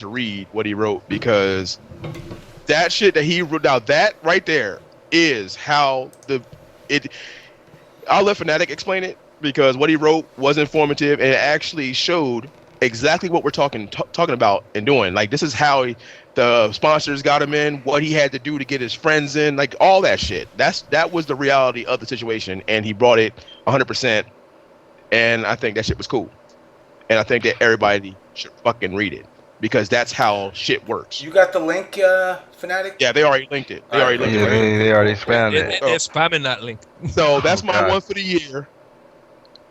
to read what he wrote because that shit that he wrote out, that right there is how it. I'll let Fanatiq explain it because what he wrote was informative and it actually showed exactly what we're talking about and doing. Like this is how the sponsors got him in, what he had to do to get his friends in, like all that shit. That was the reality of the situation, and he brought it 100%. And I think that shit was cool. And I think that everybody should fucking read it because that's how shit works. You got the link, Fanatiq? Yeah, they already linked it. They already linked it. They already spammed it. They're spamming that link. So that's my one for the year.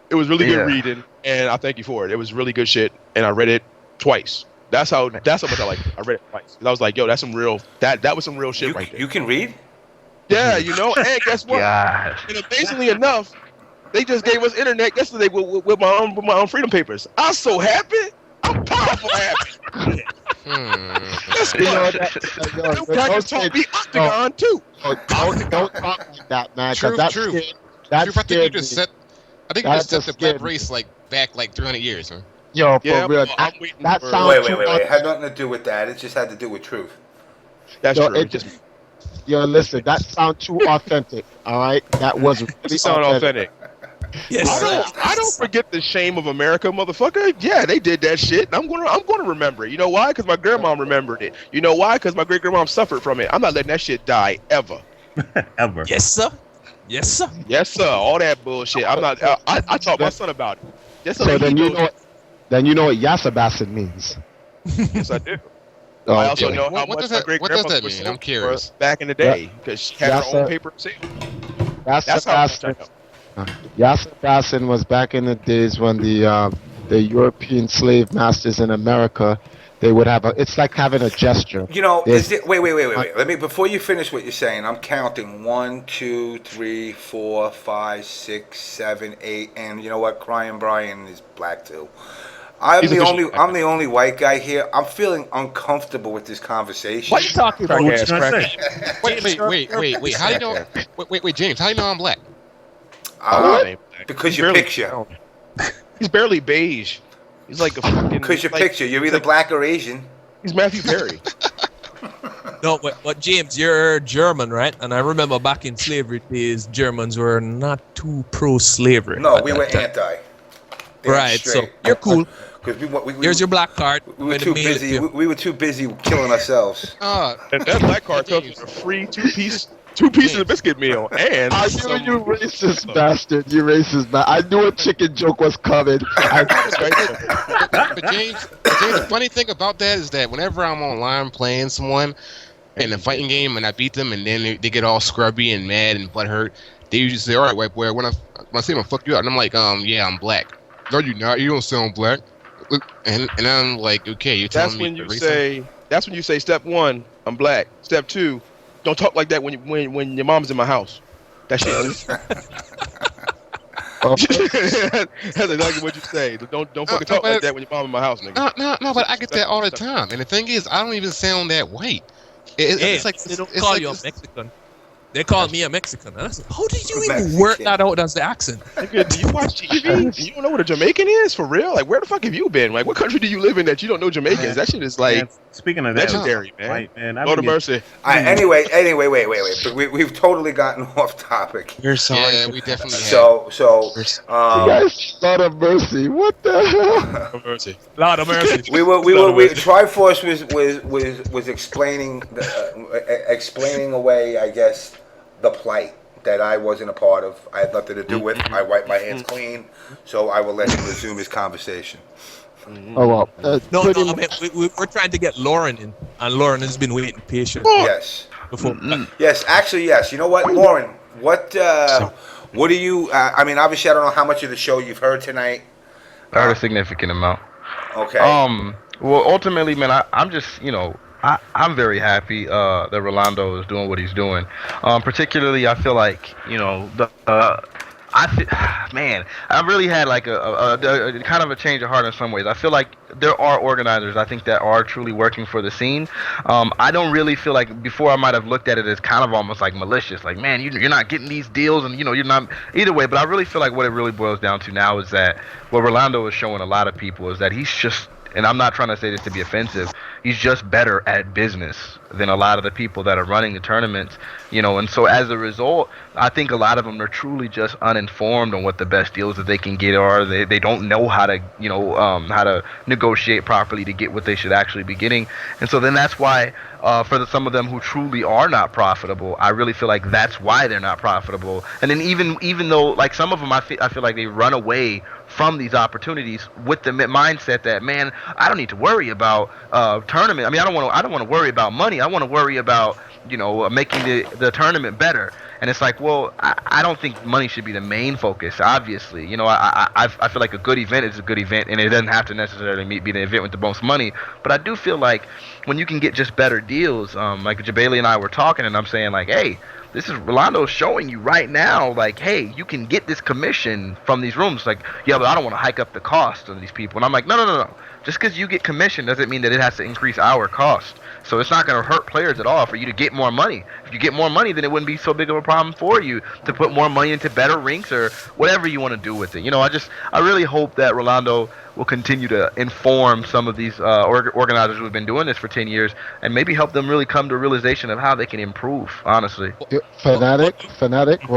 It was really good reading, and I thank you for it. It was really good shit, and I read it twice. That's how much I liked it. I read it twice. I was like, yo, that's some real that was some real shit right there. You can read? Yeah, you know, and guess what? Gosh. And amazingly enough, they just gave us internet yesterday with my own freedom papers. I'm so happy. I'm powerful happy. That's Don't taught me Octagon too. Don't talk like that, man. True. That I think you just me. set. I think you just set the black race like back like 300 years, man. Yo, for Yeah, real. I'm waiting That for- sounds Wait. It had nothing to do with that. It just had to do with truth. That's Yo, true. Yo, listen, that sounds too authentic. All right, that was really It sound authentic. Yes. I don't forget the shame of America, motherfucker. Yeah, they did that shit. And I'm gonna remember it. You know why? Because my grandma remembered it. You know why? Because my great grandma suffered from it. I'm not letting that shit die ever. Ever. Yes, sir. Yes, sir. Yes, sir. All that bullshit. I'm not. I taught my son about it. Yes, sir. So then you know what Yasabasin means. Yes, I do. Oh, I also okay. know how What much does my that- great what does grandma that was mean? selling I'm curious. for back in the day because she had her own paper sale. That's how much I know. Yasabasin was back in the days when the European slave masters in America, they would have it's like having a gesture. You know, There's- wait. Let me, before you finish what you're saying, I'm counting 1, 2, 3, 4, 5, 6, 7, 8, and you know what? Crying Brian is black too. I'm He's the officially only white guy here. I'm feeling uncomfortable with this conversation. What are you talking about? What you gonna say? Wait. How do you know? Wait, James. How do you know I'm black? Because your picture. He's barely beige. He's like a fucking. Because your like, picture. You're either black or Asian. He's Matthew Perry. No, but James, you're German, right? And I remember back in slavery days, Germans were not too pro-slavery. No, at we that were time. anti. Right, so straight. you're cool. Because we Here's your black card. We were With the too mail busy. to you. We were too busy killing ourselves. And that black card comes with a free two pieces of biscuit meal and. I knew you racist bastard. You racist bastard. I knew a chicken joke was coming. But James, the funny thing about that is that whenever I'm online playing someone in a fighting game and I beat them and then they get all scrubby and mad and butthurt, they usually say, "All right, white boy, when I see them, I'll fuck you up," and I'm like, yeah, I'm black. No, you're not. You don't sound black. And I'm like, okay, you're telling That's me. when you say step one, I'm black. Step two, don't talk like that when your mom's in my house. That shit. That's exactly what you say. Don't fucking talk like that when your mom in my house, nigga. No, but I get that all the time. And the thing is, I don't even sound that white. It's like they don't call you a Mexican. They call me a Mexican. And I said, how did you even work that out as the accent? Nigga, do you watch TV? You don't know what a Jamaican is for real? Like, where the fuck have you been? Like, what country do you live in that you don't know Jamaicans? That shit is like Man, speaking of that, legendary, man. white man, Go to mercy. Anyway, wait. But we've totally gotten off topic. You're sorry. Yeah, we definitely have. So, You guys, Lord of mercy. What the hell? Mercy. Lord of mercy. Triforce was explaining away, I guess, the plight that I wasn't a part of. I had nothing to do with. I wiped my hands clean, so I will let him resume his conversation. Oh well. No, I mean, we're trying to get Lauren in, and Lauren has been waiting patiently. Yes. Before. Yes, actually, yes. You know what, Lauren? What do you? I mean, obviously, I don't know how much of the show you've heard tonight. I heard a significant amount. Okay. Well, ultimately, man, I'm just, I'm very happy that Rolando is doing what he's doing. Particularly, I feel like, I really had like a kind of a change of heart in some ways. I feel like there are organizers, I think, that are truly working for the scene. I don't really feel like, before I might have looked at it as kind of almost like malicious, like, man, you're not getting these deals, and you're not either way. But I really feel like what it really boils down to now is that what Rolando is showing a lot of people is that he's just and I'm not trying to say this to be offensive, he's just better at business than a lot of the people that are running the tournaments, and so as a result, I think a lot of them are truly just uninformed on what the best deals that they can get are. They don't know how to, how to negotiate properly to get what they should actually be getting. And so then that's why, for some of them who truly are not profitable, I really feel like that's why they're not profitable. And then even though, like, some of them, I feel like they run away from these opportunities with the mindset that, man, I don't need to worry about tournament. I mean, I don't want to worry about money. I want to worry about making the tournament better. And it's like, well, I don't think money should be the main focus. Obviously, I feel like a good event is a good event, and it doesn't have to necessarily be the event with the most money. But I do feel like when you can get just better deals, like Jabali and I were talking, and I'm saying like, hey, this is Rolando showing you right now, like, hey, you can get this commission from these rooms. Like, yeah, but I don't want to hike up the cost of these people. And I'm like, no. Just because you get commission doesn't mean that it has to increase our cost. So it's not going to hurt players at all for you to get more money. If you get more money, then it wouldn't be so big of a problem for you to put more money into better rinks or whatever you want to do with it. I really hope that Rolando will continue to inform some of these organizers who have been doing this for 10 years and maybe help them really come to a realization of how they can improve, honestly. Fanatiq,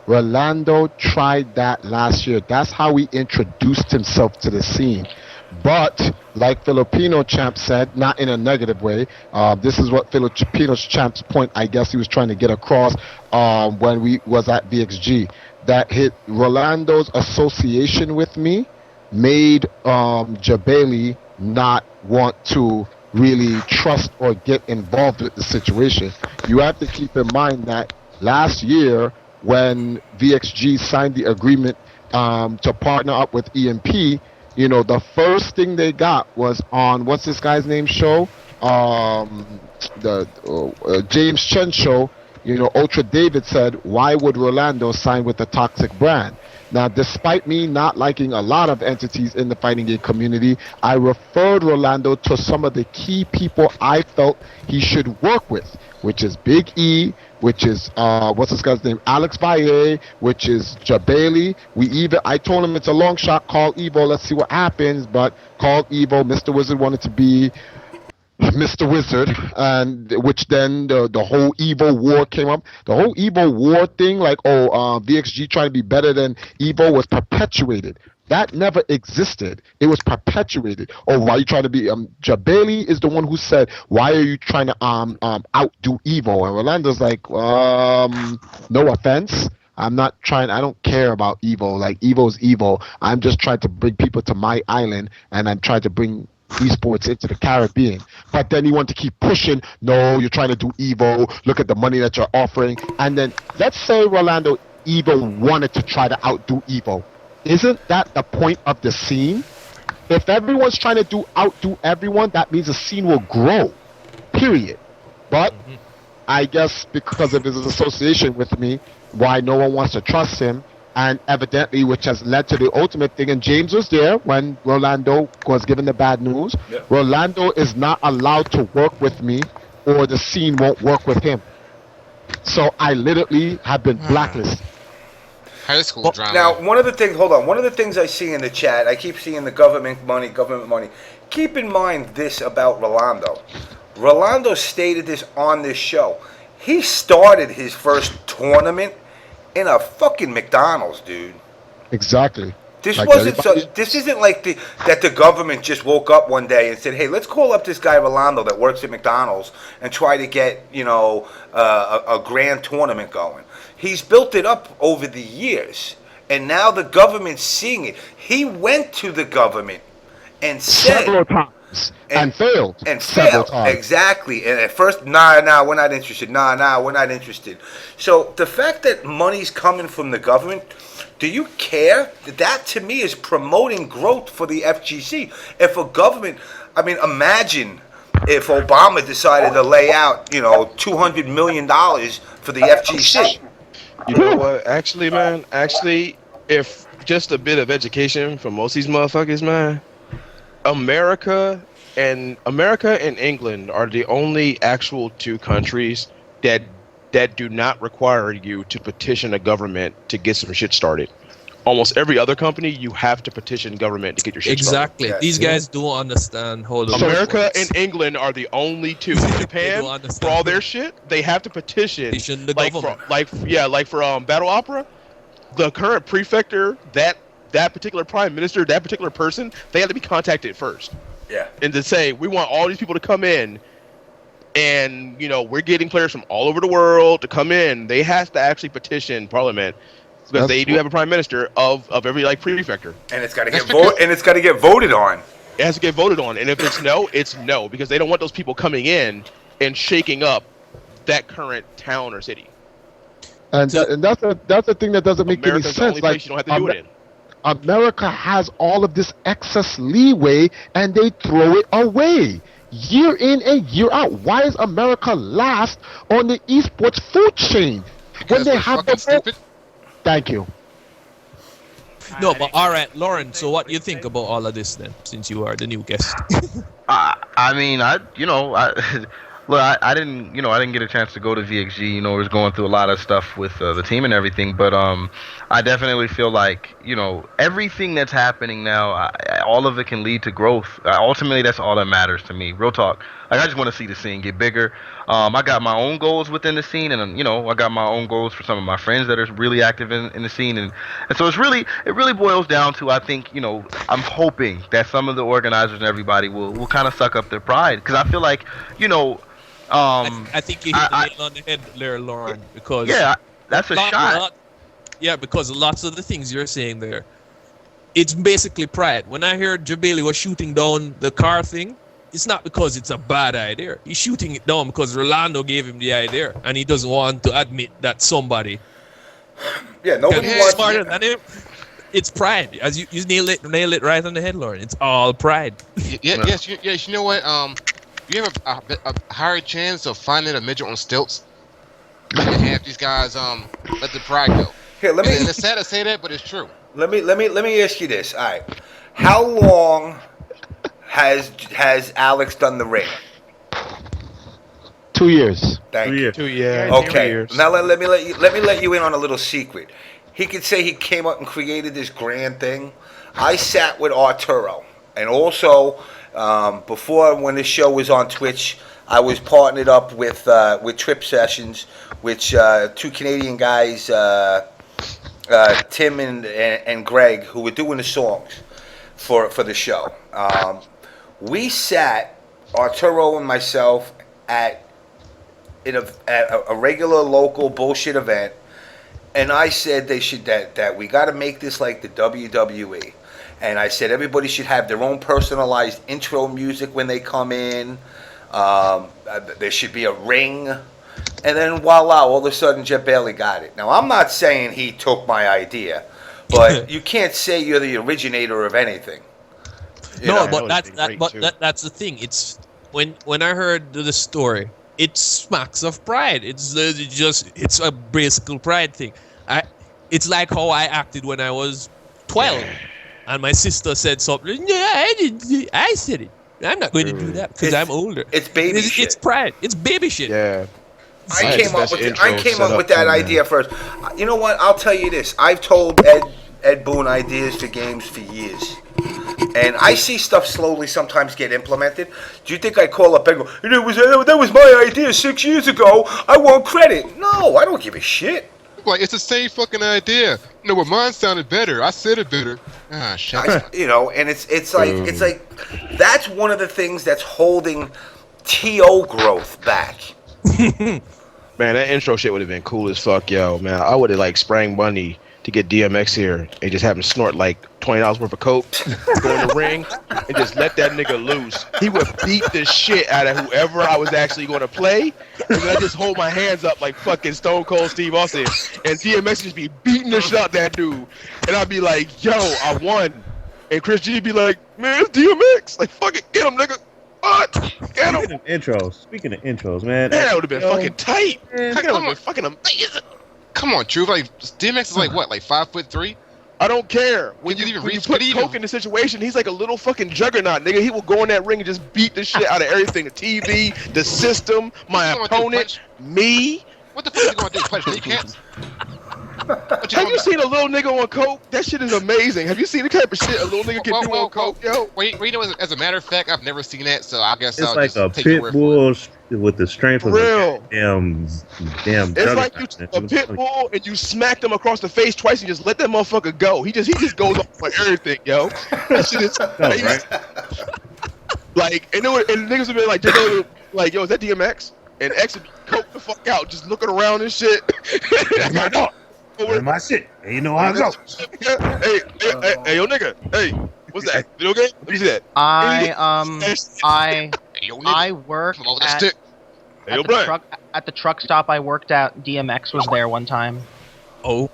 Rolando tried that last year. That's how he introduced himself to the scene. But, like Filipino champ said, not in a negative way, this is what Filipino champ's point, I guess he was trying to get across when we was at VXG, that Rolando's association with me made Jabali not want to really trust or get involved with the situation. You have to keep in mind that last year when VXG signed the agreement to partner up with EMP, the first thing they got was on, what's this guy's name, show? The James Chen show. Ultra David said, why would Rolando sign with the toxic brand? Now, despite me not liking a lot of entities in the fighting game community, I referred Rolando to some of the key people I felt he should work with, which is Big E, which is, what's this guy's name, Alex Valle, which is Jabali. I told him it's a long shot, call Evo, let's see what happens, but called Evo, Mr. Wizard wanted to be Mr. Wizard, and which then the whole Evo war came up. The whole Evo war thing, like, VXG trying to be better than Evo, was perpetuated. That never existed. It was perpetuated. Oh, why are you trying to be? Jabali is the one who said, why are you trying to outdo Evo? And Rolando's like, no offense. I'm not trying. I don't care about Evo. Like, Evo's Evo. I'm just trying to bring people to my island, and I'm trying to bring esports into the Caribbean. But then you want to keep pushing, no, you're trying to do Evo, look at the money that you're offering. And then let's say Rolando Evo wanted to try to outdo Evo. Isn't that the point of the scene? If everyone's trying to outdo everyone, that means the scene will grow. Period. But I guess because of his association with me, why no one wants to trust him, and evidently, which has led to the ultimate thing, and James was there when Rolando was given the bad news. Yep. Rolando is not allowed to work with me, or the scene won't work with him. So I literally have been blacklisted. High school drama. Now, one of the things I see in the chat, I keep seeing the government money. Keep in mind this about Rolando. Rolando stated this on this show. He started his first tournament in a fucking McDonald's, dude. Exactly. This isn't like that the government just woke up one day and said, hey, let's call up this guy Rolando that works at McDonald's and try to get, a grand tournament going. He's built it up over the years, and now the government's seeing it. He went to the government and said several times and failed. Several times. Exactly. And at first, nah, we're not interested. Nah, we're not interested. So the fact that money's coming from the government, do you care? That to me is promoting growth for the FGC. If a government, imagine if Obama decided to lay out, $200 million for the FGC. You know what? Actually, man, if just a bit of education for most of these motherfuckers, man, America and England are the only actual two countries that do not require you to petition a government to get some shit started. almost every other company, you have to petition government to get your shit Exactly. Yes. These guys don't understand how the started. world America works. and England are the only two. In They Japan, don't understand. for all their shit, they have to petition. The Like government. for Battle Opera, the current prefecture, that particular prime minister, that particular person, they have to be contacted first. Yeah. And to say, we want all these people to come in, and we're getting players from all over the world to come in. They have to actually petition Parliament because they do have a prime minister of every prefecture. And it's got to get voted. And it's got to get voted on. It has to get voted on, and if it's no, it's no, because they don't want those people coming in and shaking up that current town or city. And that's the thing that doesn't make America's any the only sense. place you don't have to do it in. America has all of this excess leeway, and they throw it away year in and year out. Why is America last on the esports food chain Because we're fucking stupid. Thank you. No, but all right, Lauren. So what do you think about all of this then, since you are the new guest? I mean, look, I didn't get a chance to go to VXG. I was going through a lot of stuff with the team and everything, but I definitely feel like everything that's happening now, all of it can lead to growth. Ultimately, that's all that matters to me. Real talk. Like, I just want to see the scene get bigger. I got my own goals within the scene, and I got my own goals for some of my friends that are really active in the scene, and so it really boils down to, I think, I'm hoping that some of the organizers and everybody will kind of suck up their pride, because I feel like I think you hit the nail on the head there, Lauren, because that's a shot. Because lots of the things you're saying there, it's basically pride. When I heard Jabali was shooting down the car thing, it's not because it's a bad idea. He's shooting it down because Rolando gave him the idea, and he doesn't want to admit that somebody Nobody can be wants smarter than him. It's pride. As you nail it right on the head, Lauren. It's all pride. Yes. You know what? You have a higher chance of finding a midget on stilts than to have these guys let the pride go. Here, And it's sad to say that, but it's true. Let me ask you this. All right, how long has Alex done the ring? 2 years. Thank you. 2 years. Okay. 2 years. Now let me let you in on a little secret. He could say he came up and created this grand thing. I sat with Arturo, and also before, when this show was on Twitch, I was partnered up with Trip Sessions, which two Canadian guys, Tim and Greg, who were doing the songs for the show. We sat, Arturo and myself, at a regular local bullshit event, and I said that we got to make this like the WWE. And I said everybody should have their own personalized intro music when they come in. There should be a ring. And then voila, all of a sudden Jeff Bailey got it. Now, I'm not saying he took my idea, but you can't say you're the originator of anything. That's the thing. It's when I heard the story, it smacks of pride. It's a basic pride thing. It's like how I acted when I was 12, and my sister said something. Yeah, I said it. I'm not going to do that because I'm older. It's baby shit. It's pride. It's baby shit. Yeah. I came up with that idea first. You know what? I'll tell you this. I've told Ed Boon ideas for games for years. And I see stuff slowly sometimes get implemented. Do you think I call up and go, that was my idea 6 years ago, I want credit? No, I don't give a shit. Like, it's the same fucking idea. But mine sounded better. I said it better. Ah, shut up. And it's like that's one of the things that's holding TO growth back. Man, that intro shit would have been cool as fuck, yo, man. I would have sprang money to get DMX here and just have him snort like $20 worth of coke, go in the ring, and just let that nigga loose. He would beat the shit out of whoever I was actually going to play, and then I just hold my hands up like fucking Stone Cold Steve Austin, and DMX just be beating the shit out that dude, and I'd be like, yo, I won. And Chris G be like, man, it's DMX. Like, fuck it, get him, nigga. What? Get him. Speaking of intros, man. That would have been fucking tight. Man, That would have been fucking amazing. Come on, Truf. Like, DMX is like what? Like 5'3"? I don't care. When you put Coke in the situation, he's like a little fucking juggernaut, nigga. He will go in that ring and just beat the shit out of everything. The TV, the system, my opponent, me. What the fuck are you gonna do? Punch kneecaps? Have you seen a little nigga on coke? That shit is amazing. Have you seen the type of shit a little nigga can do on coke, yo? Wait, you know, as a matter of fact, I've never seen that, so I guess It's I'll like just a take your pit word for it. bull with the strength For of real. a damn It's like you juggernaut. a pit bull and you smack him across the face twice and just let that motherfucker go. He just goes off for everything, yo. That shit is crazy. right? Like, and niggas would be like, like, yo, is that DMX? And X would be coked the fuck out, just looking around and shit. That's my dog. That's my shit. And you know how it goes. Hey, yo, nigga. Hey, what's that? Video game? Let me see that. I Hey, yo, nigga. I worked Come on, let's at, stick. Hey, yo, Brian. at the truck stop I worked at. DMX was there one time. Oh,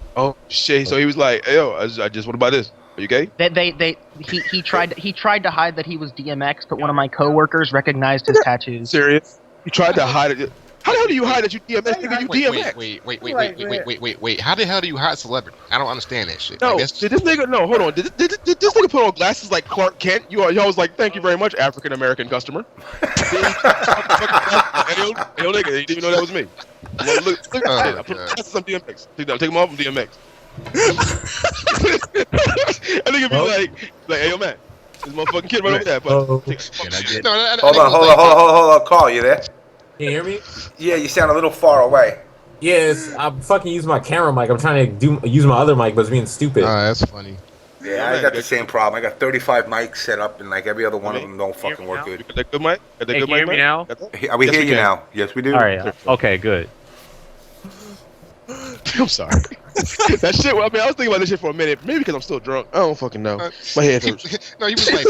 shit. So he was like, hey, yo, I just want to buy this. Are you gay? He tried to hide that he was DMX, but one of my coworkers recognized his tattoos. Serious? You tried to hide it. How the hell do you hide that you DMX? Nigga, you DMX. Wait. How the hell do you hide celebrity? I don't understand that shit. No, Like, did this nigga? No, hold on. Did this nigga put on glasses like Clark Kent? Y'all was like, thank you very much, African American customer. Hey, yo, nigga, you didn't even know that was me. Look at that shit. I put glasses on DMX. Take them off, I'm DMX. I think it'd be like, hey, yo, man, this motherfucking kid right over there. But Hold on, Carl, you there? Can you hear me? Yeah, you sound a little far away. Yes, I'm fucking using my camera mic. I'm trying to use my other mic, but it's being stupid. that's funny. Yeah, I got the same problem. I got 35 mics set up, and like every other one of them don't fucking work good. Got that good mic? Got that Hey, good can you hear mic, me now? We Yes, hear we you can. now. Yes, we do. All right. Okay, good. I'm sorry. That shit. I mean, I was thinking about this shit for a minute. Maybe because I'm still drunk. I don't fucking know. My head hurts. No, he was like,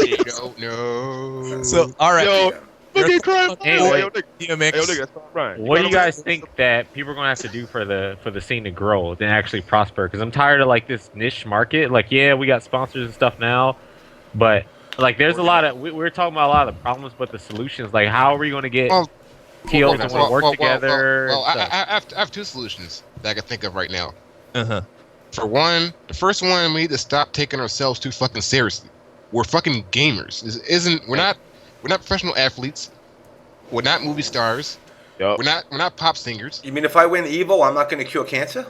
no. So, all right. Yo, fucking crying. Hey, Hey, wait. yo, nigga. DMX. Hey, yo, nigga, that's not Brian. What do you guys think that people are gonna have to do for the scene to grow and actually prosper? Because I'm tired of like this niche market. Like, yeah, we got sponsors and stuff now, but like, there's a lot of we're talking about a lot of the problems, but the solutions. Like, how are we going to get TOs to want to work together? Well, and I stuff? have two solutions that I can think of right now. Uh-huh. For one, the first one, we need to stop taking ourselves too fucking seriously. We're fucking gamers. We're not professional athletes. We're not movie stars. Yup. We're not pop singers. You mean if I win Evo, I'm not going to cure cancer?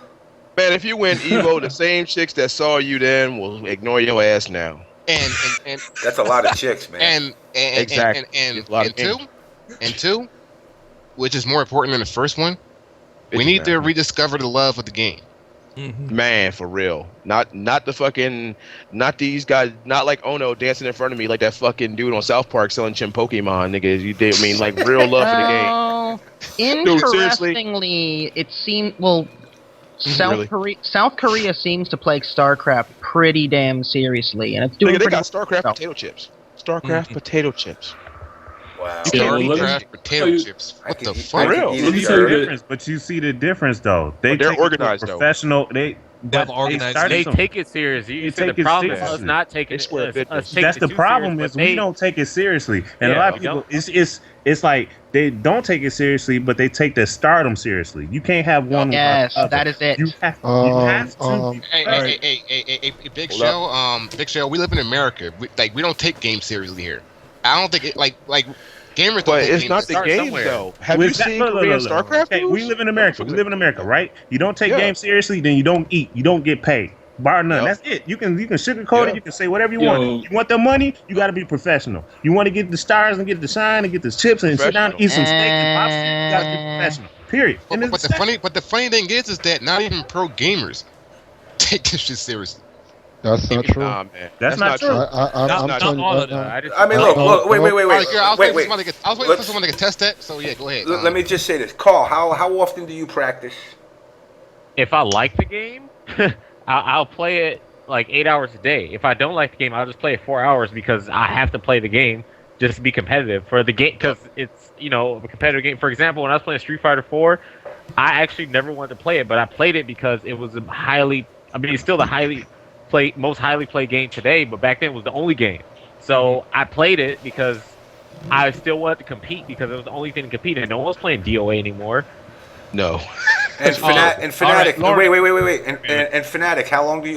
Man, if you win Evo, the same chicks that saw you then will ignore your ass now. And That's a lot of chicks, man. Exactly. It's a lot of and two, which is more important than the first one, we need to rediscover the love of the game. Man, for real. Not these guys, not like Ono dancing in front of me like that fucking dude on South Park selling Chim Pokemon, nigga. You did mean like real love for the game. Dude, seriously? Interestingly, it seemed Really? South Korea seems to play StarCraft pretty damn seriously, and it's doing Nigga, they pretty got StarCraft well. potato chips. StarCraft potato chips. Wow. Yeah, well, StarCraft potato chips. What the fuck? For real. You see the difference, but you see the difference though. They're take it to a organized, though. professional. They take it serious. You said take the it problem is seriously. us not taking They swear us business. taking That's it the too problem serious, is but we they- don't take it seriously, and a Yeah, lot of we people don't. it's like they don't take it seriously, but they take their stardom seriously. You can't have one. Yes, without the that other. is it. You have to. Hey, Big Shell, Big Shell, we live in America. We don't take games seriously here. I don't think it like gamers don't But take it's games not the seriously. games somewhere. though. Have you seen Korean StarCraft? Okay, we dudes? live in America. We live in America, right? You don't take Yeah. games seriously, then you don't eat. You don't get paid. Bar none. Yep. That's it. You can sugarcoat Yeah. it. You can say whatever you Yo. want. You want the money, you got to be professional. You want to get the stars and get the shine and get the chips and sit down and eat some steak and pop. You got to be professional. Period. And But it's the funny thing is that not even pro gamers take this shit seriously. That's not true. Nah, man. That's not true. I'm Not telling you all right of them. now. I mean, look, wait. All right, girl, I was waiting Wait. for someone to get test that. So yeah, go ahead. Let me just say this. Carl, how often do you practice? If I like the game, I'll play it like 8 hours a day. If I don't like the game, I'll just play it 4 hours because I have to play the game just to be competitive for the game because it's a competitive game. For example, when I was playing Street Fighter 4, I actually never wanted to play it, but I played it because it was it's still the most highly played game today, but back then it was the only game. So I played it because I still wanted to compete because it was the only thing to compete in. No one was playing DOA anymore. No. And Fanatiq, all right, wait. And Fanatiq,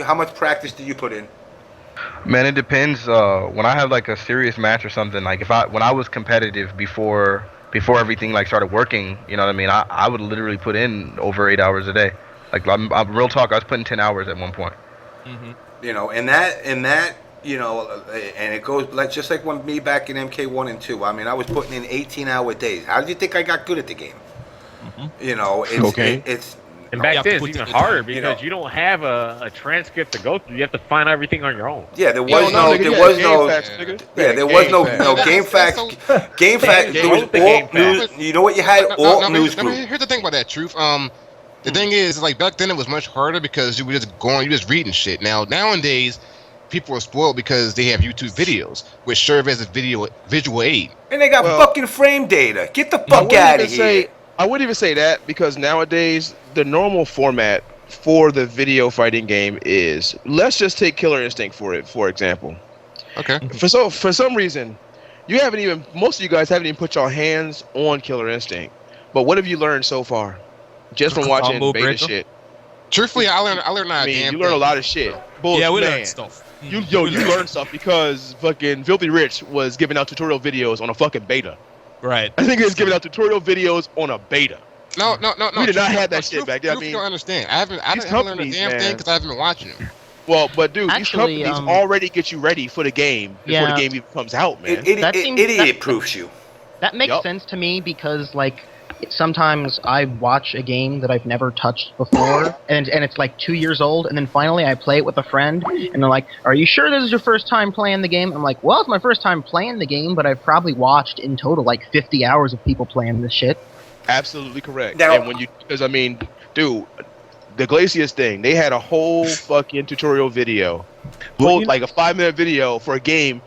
how much practice do you put in? Man, it depends. When I have like a serious match or something, like when I was competitive before everything like started working, you know what I mean? I would literally put in over 8 hours a day. Like, I'm real talk. I was putting 10 hours at one point. You know, and that, you know, and it goes like just like when me back in MK1 and 2. I mean, I was putting in 18-hour days. How did you think I got good at the game? You know, it's and back then it's even harder you because know. you don't have a transcript to go through. You have to find everything on your own. Yeah, there was no game facts. Game facts. There was all news. You know what you had? All news group. Here's the thing about that, Truth. The thing is, like back then it was much harder because you were just reading shit. Nowadays, people are spoiled because they have YouTube videos, which serve as a visual aid. And they got fucking frame data. Get the fuck out of here. I wouldn't even say that because nowadays the normal format for the video fighting game is, let's just take Killer Instinct for example. Okay. For some reason, most of you guys haven't even put your hands on Killer Instinct. But what have you learned so far? Just from watching beta shit. Truthfully, I learned you learn a lot of shit. Bullshit, yeah, we man. learned stuff. You learned stuff because fucking Filthy Rich was giving out tutorial videos on a fucking beta. Right. I think he was giving out tutorial videos on a beta. No. We did not have that shit back then. You don't understand. I haven't learned a damn thing because I haven't been watching them. Well, but dude, Actually, these companies already get you ready for the game before the game even comes out, man. It proofs you. That makes sense to me because, like, sometimes I watch a game that I've never touched before, and it's like 2 years old, and then finally I play it with a friend, and they're like, "Are you sure this is your first time playing the game?" I'm like, "Well, it's my first time playing the game, but I've probably watched in total like 50 hours of people playing this shit." Absolutely correct. Now, and because I mean, dude, the Glacius thing, they had a whole fucking tutorial video, like a 5-minute video for a game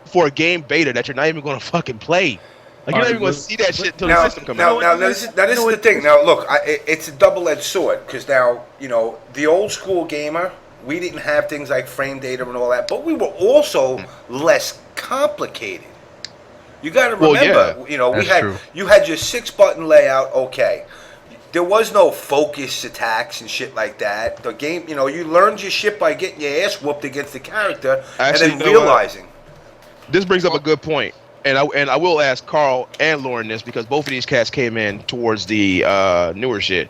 beta that you're not even going to fucking play. Like, you're not even going to see that shit until the system comes out. Now, this is the thing. Now, look, it's a double-edged sword because now, you know, the old school gamer, we didn't have things like frame data and all that, but we were also less complicated. You got to remember, you know, you had your 6-button layout. Okay, there was no focus attacks and shit like that. The game, you know, you learned your shit by getting your ass whooped against the character and then realizing. This brings up a good point. And I will ask Carl and Lauren this because both of these cats came in towards the newer shit.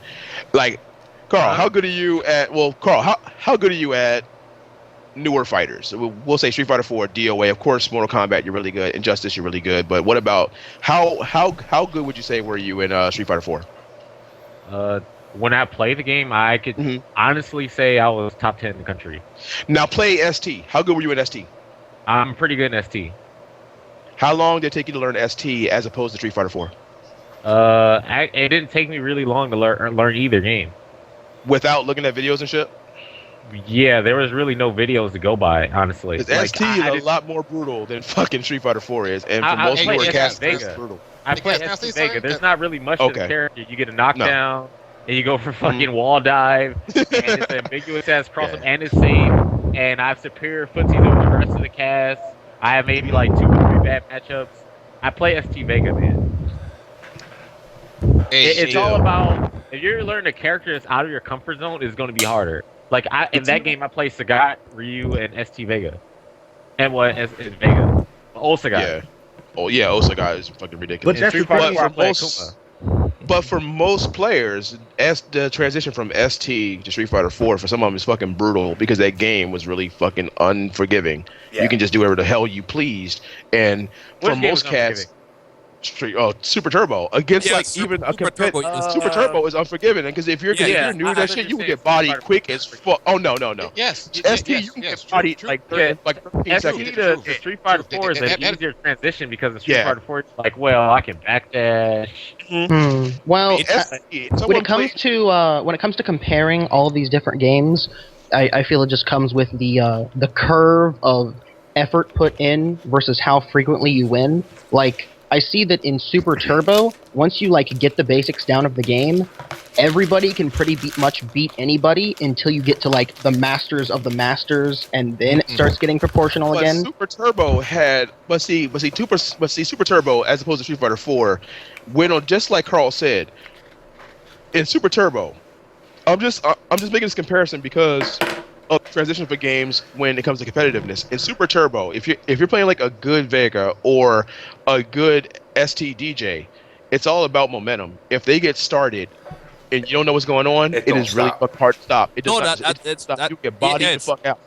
Like, Carl, how good are you at? Well, Carl, how good are you at newer fighters? We'll say Street Fighter 4, DOA, of course, Mortal Kombat, you're really good. Injustice, you're really good. But what about how good would you say were you in Street Fighter 4? When I play the game, I could honestly say I was top 10 in the country. Now play ST. How good were you in ST? I'm pretty good in ST. How long did it take you to learn ST as opposed to Street Fighter 4? It didn't take me really long to learn either game. Without looking at videos and shit? Yeah, there was really no videos to go by, honestly. Because ST is a lot more brutal than fucking Street Fighter 4 is, and for most newer cats, it's brutal. I play ST Vega. There's not really much to the character. You get a knockdown, and you go for fucking wall dive, and it's an ambiguous ass cross up, and it's safe, and I have superior footsies over the rest of the cast. I have maybe like 2 or 3 bad matchups. I play ST Vega, man. It's all about, if you're learning a character that's out of your comfort zone, it's going to be harder. Like, in that game, I play Sagat, Ryu, and ST Vega. And what is Vega? Old Sagat. Yeah. Oh, yeah, Old Sagat is fucking ridiculous. But for most players, the transition from ST to Street Fighter 4, for some of them, is fucking brutal because that game was really fucking unforgiving. Yeah. You can just do whatever the hell you pleased. And for most cats, Super Turbo against even a competitor. Super Turbo is unforgiving because if you're new to that shit, you can get bodied quick as fuck. Oh no. Yes. ST, you can get bodied like 13 seconds. ST to Street Fighter 4 is an easier transition because in Street Fighter 4, it's like, well, I can backdash. Well, when it comes to comparing all of these different games, I feel it just comes with the curve of effort put in versus how frequently you win. Like, I see that in Super Turbo, once you get the basics down of the game, everybody can pretty much beat anybody until you get to the masters of the masters, and then it starts getting proportional again. Super Turbo had, Super Turbo as opposed to Street Fighter 4 went on just like Carl said. In Super Turbo, I'm just making this comparison because of transition for games when it comes to competitiveness. In Super Turbo, if you're playing like a good Vega or a good ST DJ, it's all about momentum. If they get started and you don't know what's going on, It it don't is really stop. fucking hard to stop. It does No, not. it's Stop. that. You get bodied Yeah, the fuck out.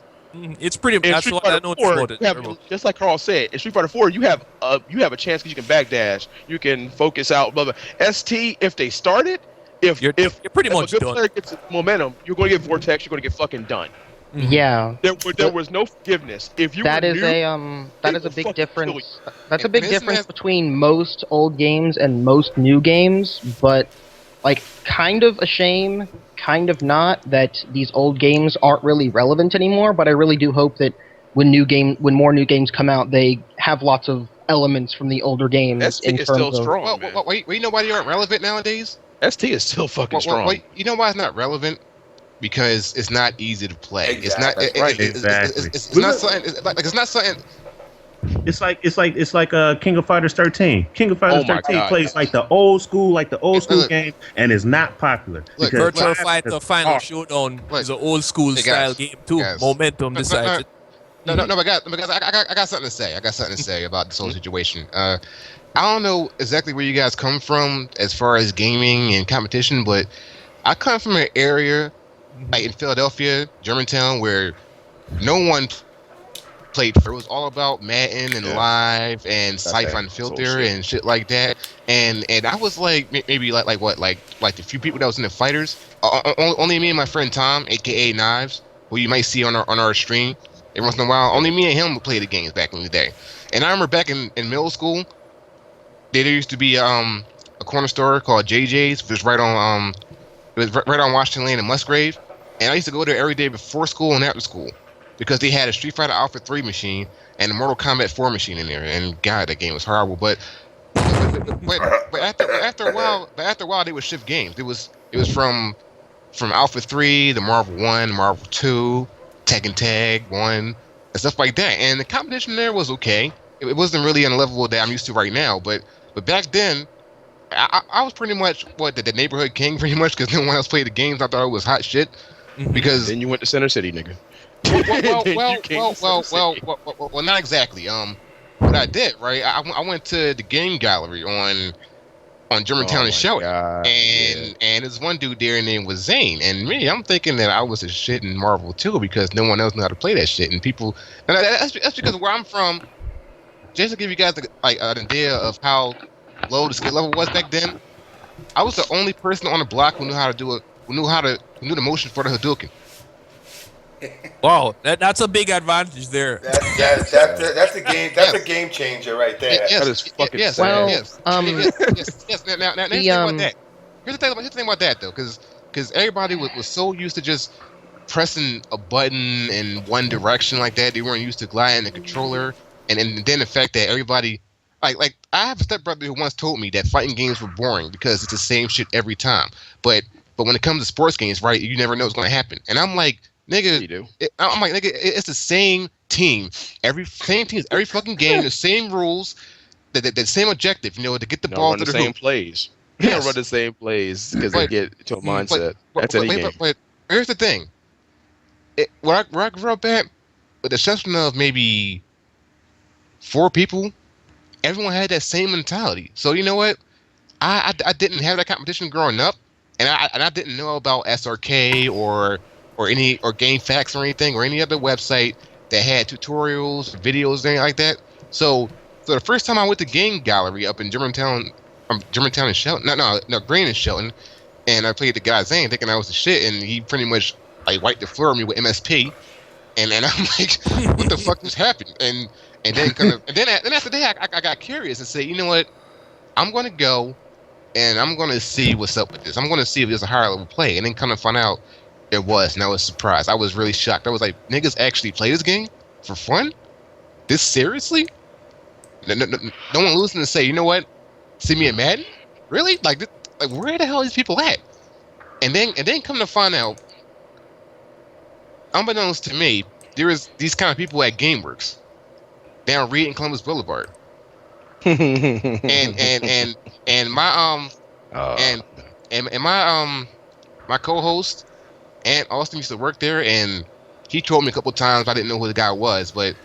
it's pretty. In That's Street what I Fighter noticed 4, about it. you have, just like Carl said, in Street Fighter 4, you have a chance because you can backdash, you can focus out, blah blah. ST, if they start it, if You're pretty if much a good done. player gets momentum, you're going to get vortex, you're going to get fucking done. Yeah, There was no forgiveness. If you that were is new, that they is a will big fucking kill difference. you. That's a And big isn't difference that- between most old games and most new games, but like kind of a shame, kind of not that these old games aren't really relevant anymore, but I really do hope that when more new games come out, they have lots of elements from the older games ST in is terms still of strong, Well, man. you know why they aren't relevant nowadays? ST is still fucking strong. You know why it's not relevant? Because it's not easy to play. Exactly. It's not. Exactly. It's not something. It's not something. It's like King of Fighters 13. King of Fighters Oh my 13 God, plays yes. like the old school Look. game, and is not popular. Look, because Virtual live Fighter is Final hard. Showdown Look. is an old school Hey, style guys. game too. Guys. Momentum decides it. No, because I got something to say. I got something to say about this whole situation. I don't know exactly where you guys come from as far as gaming and competition, but I come from an area like in Philadelphia, Germantown, where no one played. It was all about Madden and Live and Siphon Filter and shit like that. And I was like maybe like the few people that was in the fighters. Only me and my friend Tom, aka Knives, who you might see on our stream every once in a while. Only me and him would play the games back in the day. And I remember back in middle school, there used to be a corner store called JJ's, which was right on Washington Lane and Musgrave. And I used to go there every day before school and after school because they had a Street Fighter Alpha 3 machine and a Mortal Kombat 4 machine in there. And God, that game was horrible. But after a while, they would shift games. It was from Alpha 3 to Marvel 1, Marvel 2, Tekken Tag 1, and stuff like that. And the competition there was okay. It wasn't really on a level that I'm used to right now. But back then, I was pretty much the neighborhood king, pretty much, because no one else played the games. I thought it was hot shit. Because then you went to Center City, nigga. Well, not exactly. What I did, right? I went to the game gallery on Germantown and Shelton, and there's one dude there named was Zane, and me, I'm thinking that I was a shit in Marvel too because no one else knew how to play that shit, and people. And that's because where I'm from. Just to give you guys an idea of how low the skill level was back then, I was the only person on the block who knew how to do it. Who knew the motion for the Hadouken. Wow, that's a big advantage there. That's a game. That's a game changer right there. That is fucking yes. sad. Yes. Now here's the thing about that though, because everybody was so used to just pressing a button in one direction like that. They weren't used to gliding the controller, and then the fact that everybody like I have a stepbrother who once told me that fighting games were boring because it's the same shit every time. But when it comes to sports games, right, you never know what's going to happen. And I'm like, nigga, nigga, it's the same team, every fucking game, the same rules, the same objective, to get the ball to the same hoop. Plays. Yes. They don't run the same plays because they get to a mindset. That's any game. But here's the thing. Where I grew up at, with the exception of maybe 4 people, everyone had that same mentality. So you know what? I didn't have that competition growing up, and I didn't know about SRK or Game Facts or anything or any other website that had tutorials, videos, anything like that. So the first time I went to Game Gallery up in Germantown and Shelton, no, Green and Shelton, and I played the guy Zane thinking I was the shit, and he pretty much like wiped the floor of me with MSP, and I'm like, what the fuck just happened? And then after that, I got curious and said, you know what, I'm gonna go and I'm gonna see what's up with this. I'm gonna see if there's a higher level play, and then kind of find out there was, and I was surprised. I was really shocked. I was like, niggas actually play this game for fun? This seriously? No one listening to say, you know what? See me in Madden? Really? Like where the hell are these people at? And then come to find out, unbeknownst to me, there is these kind of people at GameWorks down Reed and Columbus Boulevard. and my co-host Aunt Austin used to work there, and he told me a couple times. I didn't know who the guy was, but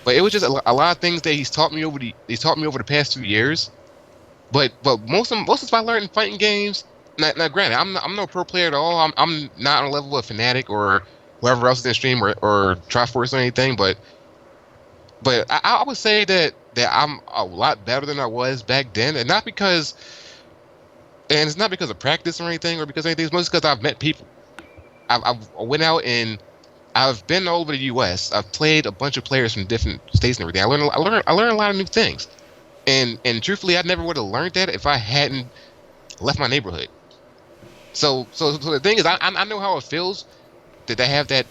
it was just a lot of things that he's taught me over the past 2 years. But most of what I learned in fighting games Now, granted, I'm no pro player at all. I'm not on a level of Fanatiq or whoever else is in stream or Triforce or anything. But I would say that I'm a lot better than I was back then, and it's not because of practice or anything or because of anything. It's mostly because I've met people. I went out and I've been all over the U.S. I've played a bunch of players from different states and everything. I learned a lot of new things, and truthfully, I never would have learned that if I hadn't left my neighborhood. So the thing is, I know how it feels that they had the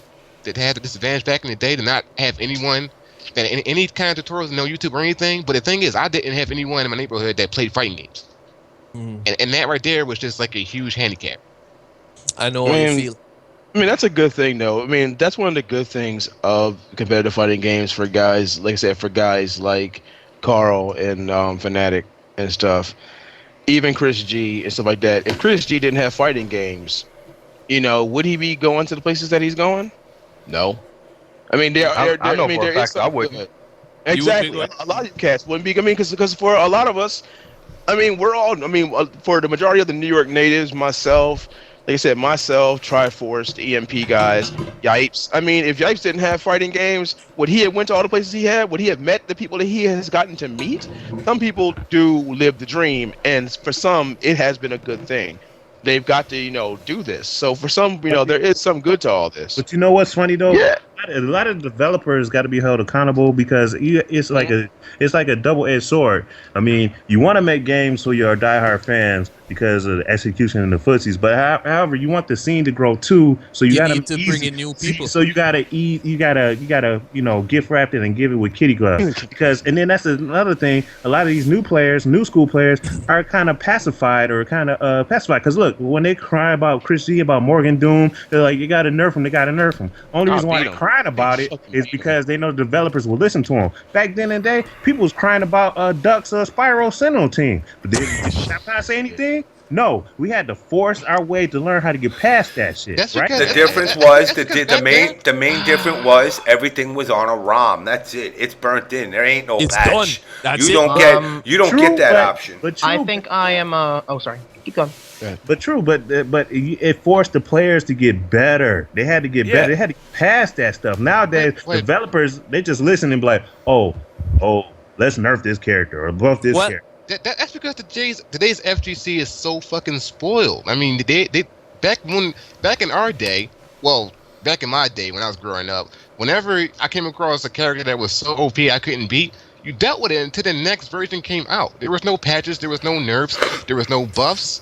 disadvantage back in the day to not have anyone that any kind of tutorials, no YouTube or anything. But the thing is, I didn't have anyone in my neighborhood that played fighting games, and that right there was just like a huge handicap. I know how you feel. I mean, that's a good thing, though. I mean, that's one of the good things of competitive fighting games for guys, like I said, for guys like Carl and Fanatiq and stuff. Even Chris G and stuff like that. If Chris G didn't have fighting games, would he be going to the places that he's going? No. I mean, I know for a fact I wouldn't. Exactly. A lot of you cats wouldn't be. I mean, because for a lot of us, I mean, for the majority of the New York natives, myself, like I said, Triforce, the EMP guys, Yipes. I mean, if Yipes didn't have fighting games, would he have went to all the places he had? Would he have met the people that he has gotten to meet? Some people do live the dream, and for some, it has been a good thing. They've got to, do this. So for some, there is some good to all this. But you know what's funny though? Yeah. A lot of developers got to be held accountable because it's like a double-edged sword. I mean, you want to make games for your diehard fans because of the execution and the footsies, but however, you want the scene to grow too. So you got to bring in new people. So you gotta gift wrap it and give it with kitty gloves and then that's another thing. A lot of these new school players are kind of pacified because look, when they cry about Chris G, about Morgan Doom, they're like, you got to nerf him. They got to nerf him. Only reason why they crying about it is because they know the developers will listen to them. Back then in the day, people was crying about Duck's Spyro Sentinel team. But did Snapchat say anything? No, we had to force our way to learn how to get past that shit. That's right? The difference was the main difference was everything was on a ROM. That's it. It's burnt in. There ain't no patch. Done. That's you don't get that option. But I think I am. Oh, sorry. Keep going. But it forced the players to get better. They had to get better. They had to get past that stuff. Nowadays, developers, they just listen and be like, oh, let's nerf this character or buff this character. That's because today's FGC is so fucking spoiled. I mean, they back in our day, well, back in my day when I was growing up, whenever I came across a character that was so OP I couldn't beat, you dealt with it until the next version came out. There was no patches, there was no nerfs, there was no buffs.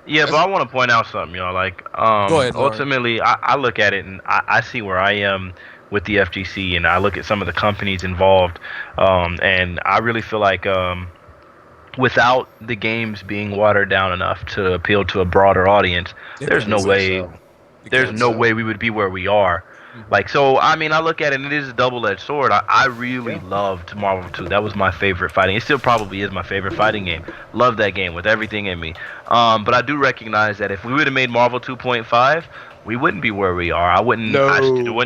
Yeah, but I want to point out something, y'all. Like, Go ahead, ultimately, I look at it and I see where I am with the FGC, and I look at some of the companies involved, and I really feel like without the games being watered down enough to appeal to a broader audience, there's no way we would be where we are. Like, so, I mean, I look at it and it is a double-edged sword. I really loved Marvel 2. That was my favorite fighting. It still probably is my favorite fighting game. Love that game with everything in me. But I do recognize that if we would have made Marvel 2.5, we wouldn't be where we are. I wouldn't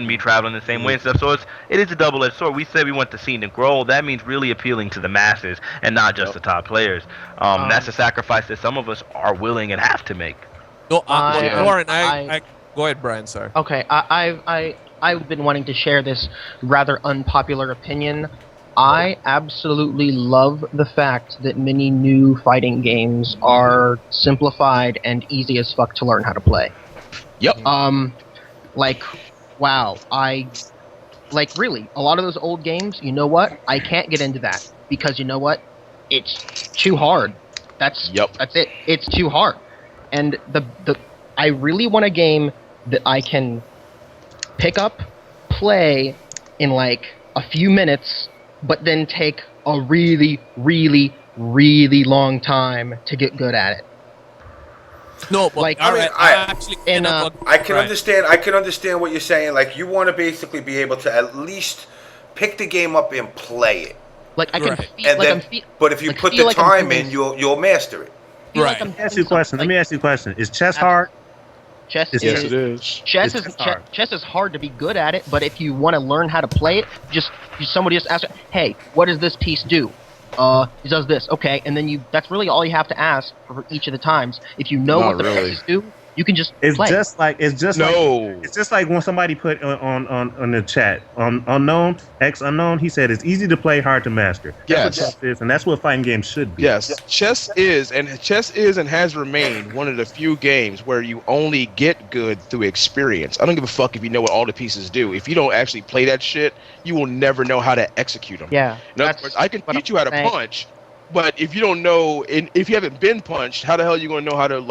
be traveling the same way and stuff. So it is a double-edged sword. We said we want the scene to grow. That means really appealing to the masses and not just the top players. That's a sacrifice that some of us are willing and have to make. No, Lauren, I go ahead, Brian. Sorry. Okay, I've been wanting to share this rather unpopular opinion. I absolutely love the fact that many new fighting games are simplified and easy as fuck to learn how to play. Yep. Wow. Really, a lot of those old games, you know what? I can't get into that because you know what? It's too hard. That's it. It's too hard. And I really want a game that I can pick up, play in like a few minutes, but then take a really, really, really long time to get good at it. No, but I can understand. I can understand what you're saying. Like, you want to basically be able to at least pick the game up and play it. Like I can, but if you put the time in, you'll master it. Right. Let me ask you a question. Is chess hard? Chess it is. Chess is hard to be good at it, but if you want to learn how to play it, somebody just ask, hey, what does this piece do? he does this, okay, and then that's really all you have to ask for each of the times. If you know what the pieces do, you can just play. It's just like when somebody put on the chat unknown X unknown. He said it's easy to play, hard to master. That's what chess is, and that's what fighting games should be. Yes, chess is and has remained one of the few games where you only get good through experience. I don't give a fuck if you know what all the pieces do. If you don't actually play that shit, you will never know how to execute them. Yeah, in other words, I can teach you how to punch. But if you don't know, if you haven't been punched, how the hell are you going to know how to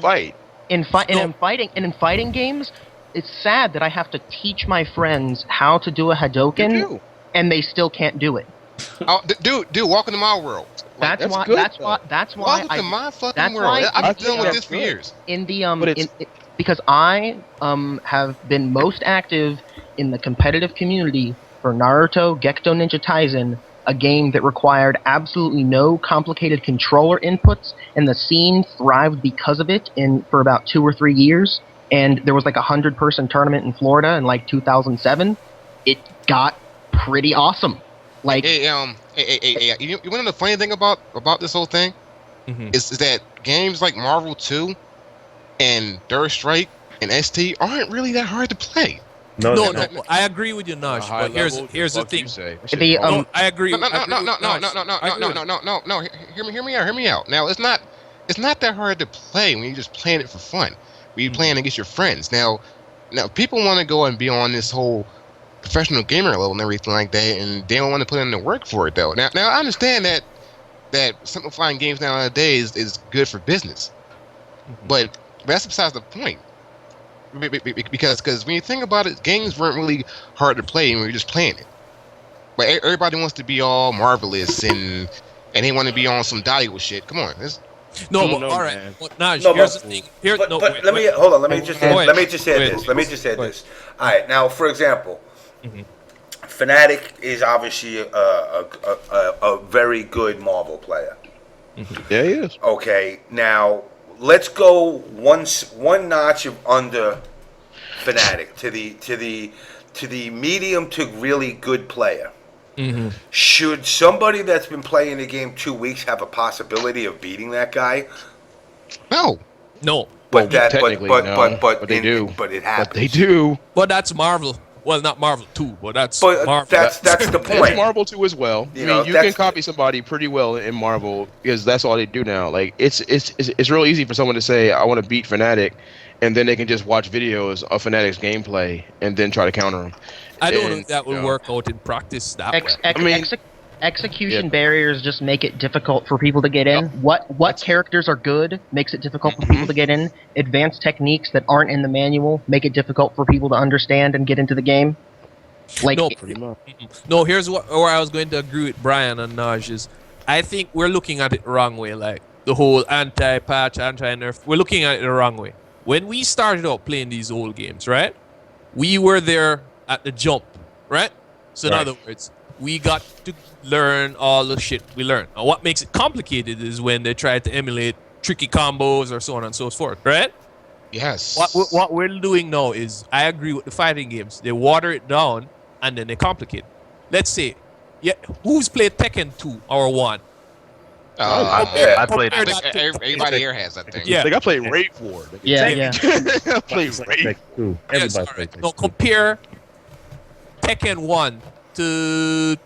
fight? In fighting games, it's sad that I have to teach my friends how to do a Hadouken, and they still can't do it. Oh, dude, welcome to my world. That's why. Welcome to my fucking world. I've been dealing with this for years. Because I have been most active in the competitive community for Naruto Gekto Ninja Taisen, a game that required absolutely no complicated controller inputs, and the scene thrived because of it for about 2 or 3 years. And there was like a 100-person tournament in Florida in like 2007. It got pretty awesome. Like, you want to know the funny thing about this whole thing? Mm-hmm. Is that games like Marvel 2 and Third Strike and ST aren't really that hard to play. No, I agree with you, Nash. But here's the thing. I agree. No. Hear me out. Now it's not that hard to play when you're just playing it for fun. When you're playing against your friends. Now people want to go and be on this whole professional gamer level and everything like that, and they don't want to put in the work for it though. Now I understand that simplifying games nowadays is good for business, but that's besides the point. Because when you think about it, games weren't really hard to play when we were just playing it. But everybody wants to be all marvelous and they want to be on some Dollywood shit. Come on, all right. Well, Naj, here's the thing. Let me just add this. All right, now for example, Fanatiq is obviously a very good Marvel player. Yeah, he is. Okay, now let's go one notch under Fanatiq to the medium to really good player. Mm-hmm. Should somebody that's been playing the game 2 weeks have a possibility of beating that guy? No. But they do. But it happens. But they do. But that's Marvel. Well, not Marvel 2, but that's Marvel. That's the point. It's Marvel 2 as well. You can copy somebody pretty well in Marvel because that's all they do now. Like it's real easy for someone to say I want to beat Fanatiq, and then they can just watch videos of Fanatiq's gameplay and then try to counter him. I don't know if that will work out in practice that way. Execution barriers just make it difficult for people to get in. What characters are good makes it difficult for people to get in. Advanced techniques that aren't in the manual make it difficult for people to understand and get into the game. No, here's where I was going to agree with Brian and Naj is I think we're looking at it the wrong way. Like the whole anti-patch, anti-nerf, we're looking at it the wrong way. When we started out playing these old games, right? We were there at the jump, right? So in other words, we got to learn all the shit we learned. Now, what makes it complicated is when they try to emulate tricky combos or so on and so forth, right? Yes. What we're doing now is, I agree with the fighting games. They water it down and then they complicate it. Let's say, who's played Tekken 2 or 1? I played. Everybody here has that thing. Yeah. Like I played Raid War. Yeah. I played Raid. Compare Tekken 1 to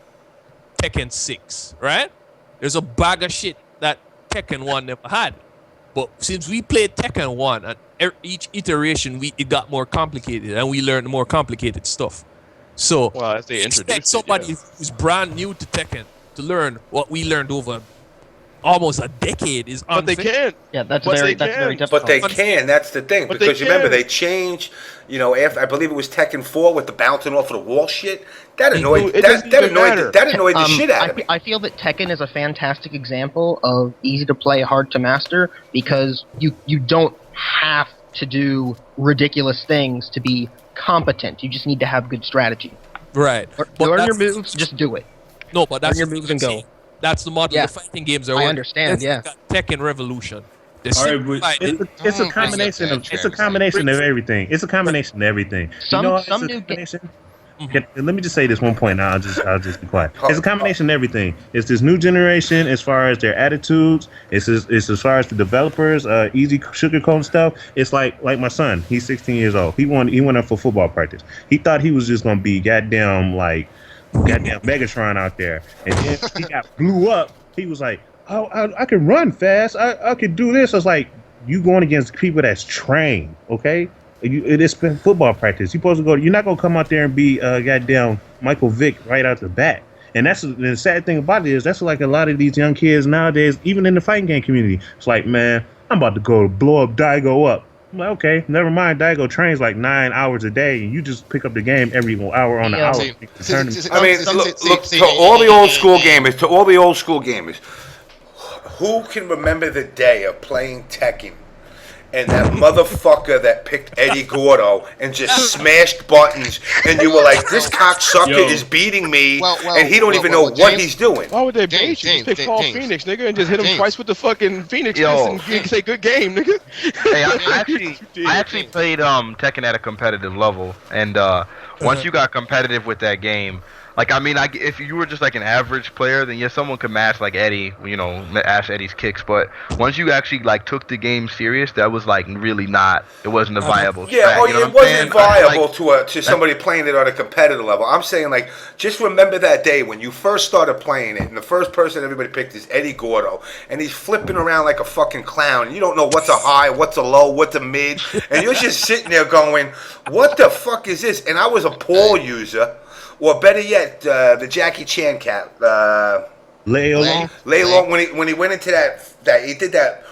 Tekken 6, right? There's a bag of shit that Tekken 1 never had. But since we played Tekken 1, and each iteration it got more complicated, and we learned more complicated stuff. So, as they expect somebody who's brand new to Tekken to learn what we learned over almost a decade is unfair. But they can. Yeah, that's very difficult. But they can. That's the thing. But because remember, they changed. After I believe it was Tekken 4 with the bouncing off of the wall shit. That annoyed. That annoyed the shit out of me. I feel that Tekken is a fantastic example of easy to play, hard to master because you don't have to do ridiculous things to be competent. You just need to have good strategy. Right. Learn your moves. Just do it. No, but that's learn your moves and go. That's the model the fighting games are. I understand. Tekken Revolution. It's a combination of everything. It's a combination of everything. Some new games. Let me just say this one point. Now I'll just be quiet. It's a combination of everything. It's this new generation as far as their attitudes. It's as far as the developers, easy sugarcoating stuff. It's like my son. He's 16 years old. He went up for football practice. He thought he was just gonna be goddamn Megatron out there, and then he got blew up. He was like, "Oh, I can run fast. I can do this." I was like, "You going against people that's trained, okay? It's been football practice. You're supposed to go. You're not gonna come out there and be goddamn Michael Vick right out the bat." And that's the sad thing about it is that's like a lot of these young kids nowadays, even in the fighting game community. It's like, man, I'm about to go blow up Daigo up. I'm like, okay, never mind. Daigo trains like 9 hours a day, and you just pick up the game every hour on the hour. Look, to all the old school gamers, who can remember the day of playing Tekken and that motherfucker that picked Eddie Gordo and just smashed buttons, and you were like, this cocksucker is beating me, and he don't even know what he's doing. Why would they bait you? Just pick Paul Phoenix, nigga, and just hit him twice with the fucking Phoenix and say good game, nigga. Hey, I actually played Tekken at a competitive level, and once you got competitive with that game, like, I mean, if you were just like an average player, then someone could match like Eddie, match Eddie's kicks. But once you actually like took the game serious, that was like really not. It wasn't a viable. It wasn't viable to somebody playing it on a competitive level. I'm saying, like, just remember that day when you first started playing it, and the first person everybody picked is Eddie Gordo, and he's flipping around like a fucking clown. And you don't know what's a high, what's a low, what's a mid, and you're just sitting there going, "What the fuck is this?" And I was a Paul user. Or better yet, the Jackie Chan cat, Lay Long. When he went into that he did that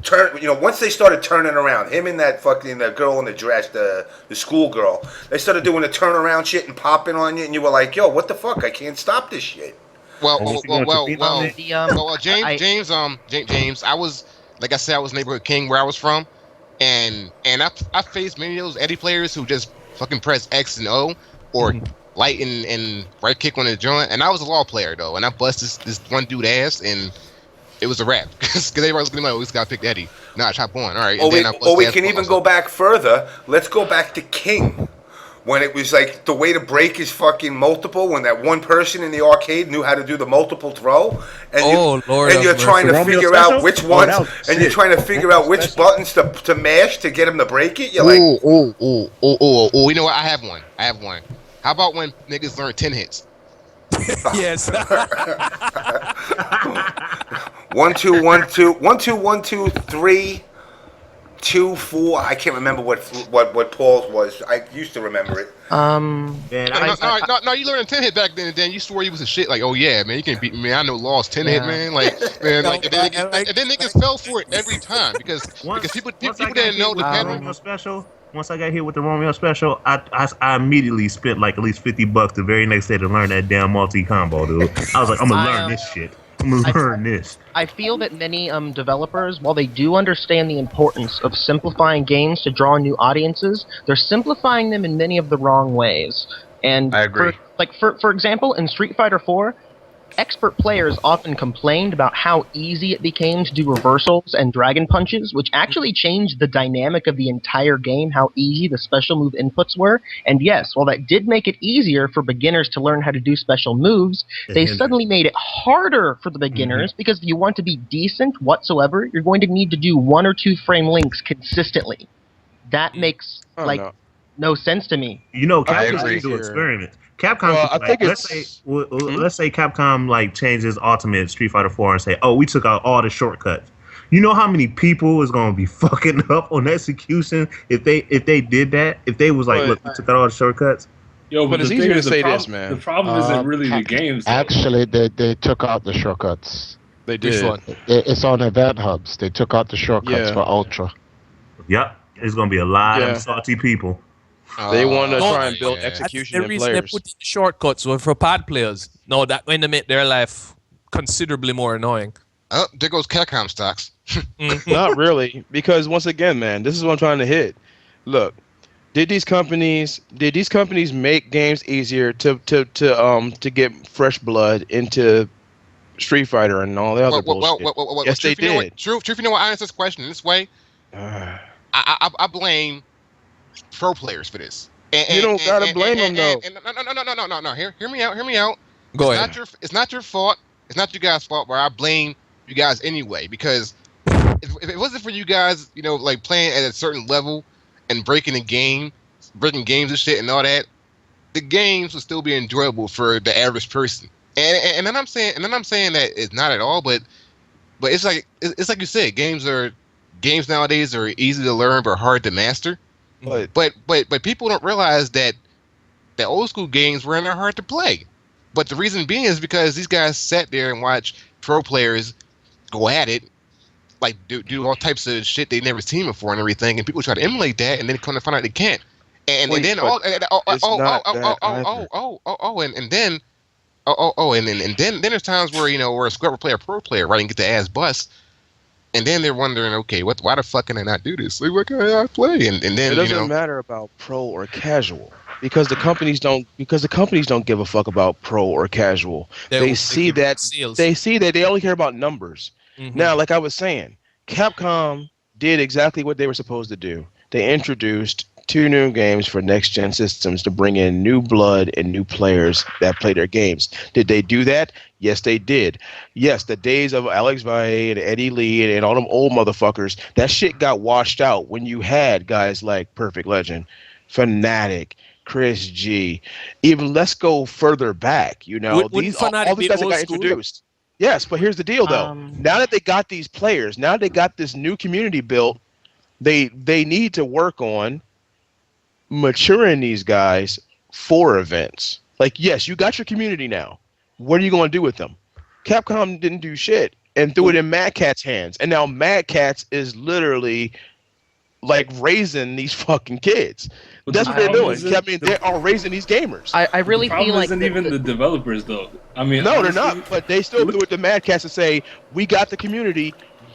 turn. Once they started turning around, him and that fucking the girl in the dress, the school girl, they started doing the turnaround shit and popping on you, and you were like, "Yo, what the fuck? I can't stop this shit." James. I was, like I said, I was neighborhood king where I was from, and I faced many of those Eddie players who just fucking press X and O or light and right kick on the joint, and I was a law player though, and I busted this one dude ass, and it was a wrap because everybody was gonna be like, "Oh, we just got picked Eddie." Nah, chop on. All right. We can even go back further. Let's go back to King, when it was like the way to break is fucking multiple. When that one person in the arcade knew how to do the multiple throw, and you're trying to figure out which ones, and you're trying to figure out which buttons to mash to get him to break it. You're like, oh, you know what? I have one. How about when niggas learn 10 hits? Yes. 1 2 1 2 1 2 1 2 3 2 4. I can't remember what Paul's was. I used to remember it. No, you learned 10 hit back then, and then you swore you was a shit. Like, oh yeah, man, you can't beat me. Man, I know Law's 10 hit, man. Like, man, and then niggas fell for it every time because people didn't know the pattern. Once I got hit with the Romeo special, I immediately spent like at least $50 the very next day to learn that damn multi combo, dude. I was like, I'm gonna learn this shit. I'm gonna learn this. I feel that many developers, while they do understand the importance of simplifying games to draw new audiences, they're simplifying them in many of the wrong ways. And I agree. For example, in Street Fighter 4, expert players often complained about how easy it became to do reversals and dragon punches, which actually changed the dynamic of the entire game, how easy the special move inputs were. And yes, while that did make it easier for beginners to learn how to do special moves, they suddenly made it harder for the beginners because if you want to be decent whatsoever, you're going to need to do 1 or 2 frame links consistently. That makes no sense to me. Capcom used to do experiments. Capcom, let's say Capcom like changes Ultimate Street Fighter 4 and say, "Oh, we took out all the shortcuts." You know how many people is gonna be fucking up on execution if they did that? If they was like, "Look, we took out all the shortcuts." Yo, but it's easier to say this, man. The problem isn't really the games. Though. Actually, they took out the shortcuts. They did. It's on event hubs. They took out the shortcuts for Ultra. Yep, there's gonna be a lot of salty people. They want to try and build execution in players. They put in the shortcuts for pad players. No, that going to make their life considerably more annoying. Oh, there goes Capcom stocks. Not really, because once again, man, this is what I'm trying to hit. Look, did these companies make games easier to get fresh blood into Street Fighter and all the other bullshit? Yes, they did. Truf, you know what? I answer this question this way. I blame pro players for this. You don't gotta blame them though. No. Hear me out. Go ahead. It's not your fault. It's not you guys' fault. But I blame you guys anyway because if it wasn't for you guys, like playing at a certain level and breaking games and shit and all that, the games would still be enjoyable for the average person. And then I'm saying that it's not at all, but it's like you said, games nowadays are easy to learn but hard to master. But people don't realize that the old school games were hard to play. But the reason being is because these guys sat there and watched pro players go at it, like do all types of shit they never seen before and everything, and people try to emulate that, and then come to find out they can't. And then there's times where a scrubber player, pro player, right, and get the ass bust. And then they're wondering, okay, why the fuck can I not do this? Like, what can I play? And then it doesn't matter about pro or casual because the companies don't give a fuck about pro or casual. They see that they only care about numbers. Mm-hmm. Now, like I was saying, Capcom did exactly what they were supposed to do. They introduced 2 new games for next-gen systems to bring in new blood and new players that play their games. Did they do that? Yes, they did. Yes, the days of Alex Valle and Eddie Lee and all them old motherfuckers, that shit got washed out when you had guys like Perfect Legend, Fanatiq, Chris G. Even let's go further back, all these guys that got introduced. Yes, but here's the deal, though. Now that they got these players, now they got this new community built, they need to work on maturing these guys for events. Like, yes, you got your community now. What are you going to do with them? Capcom didn't do shit and threw it in Mad Cat's hands. And now Mad Cat's is literally like raising these fucking kids. That's what they're doing. They are raising these gamers. I really feel like isn't even the developers though. I mean, no, they're not. But they still threw it to Mad Cats to say, "We got the community.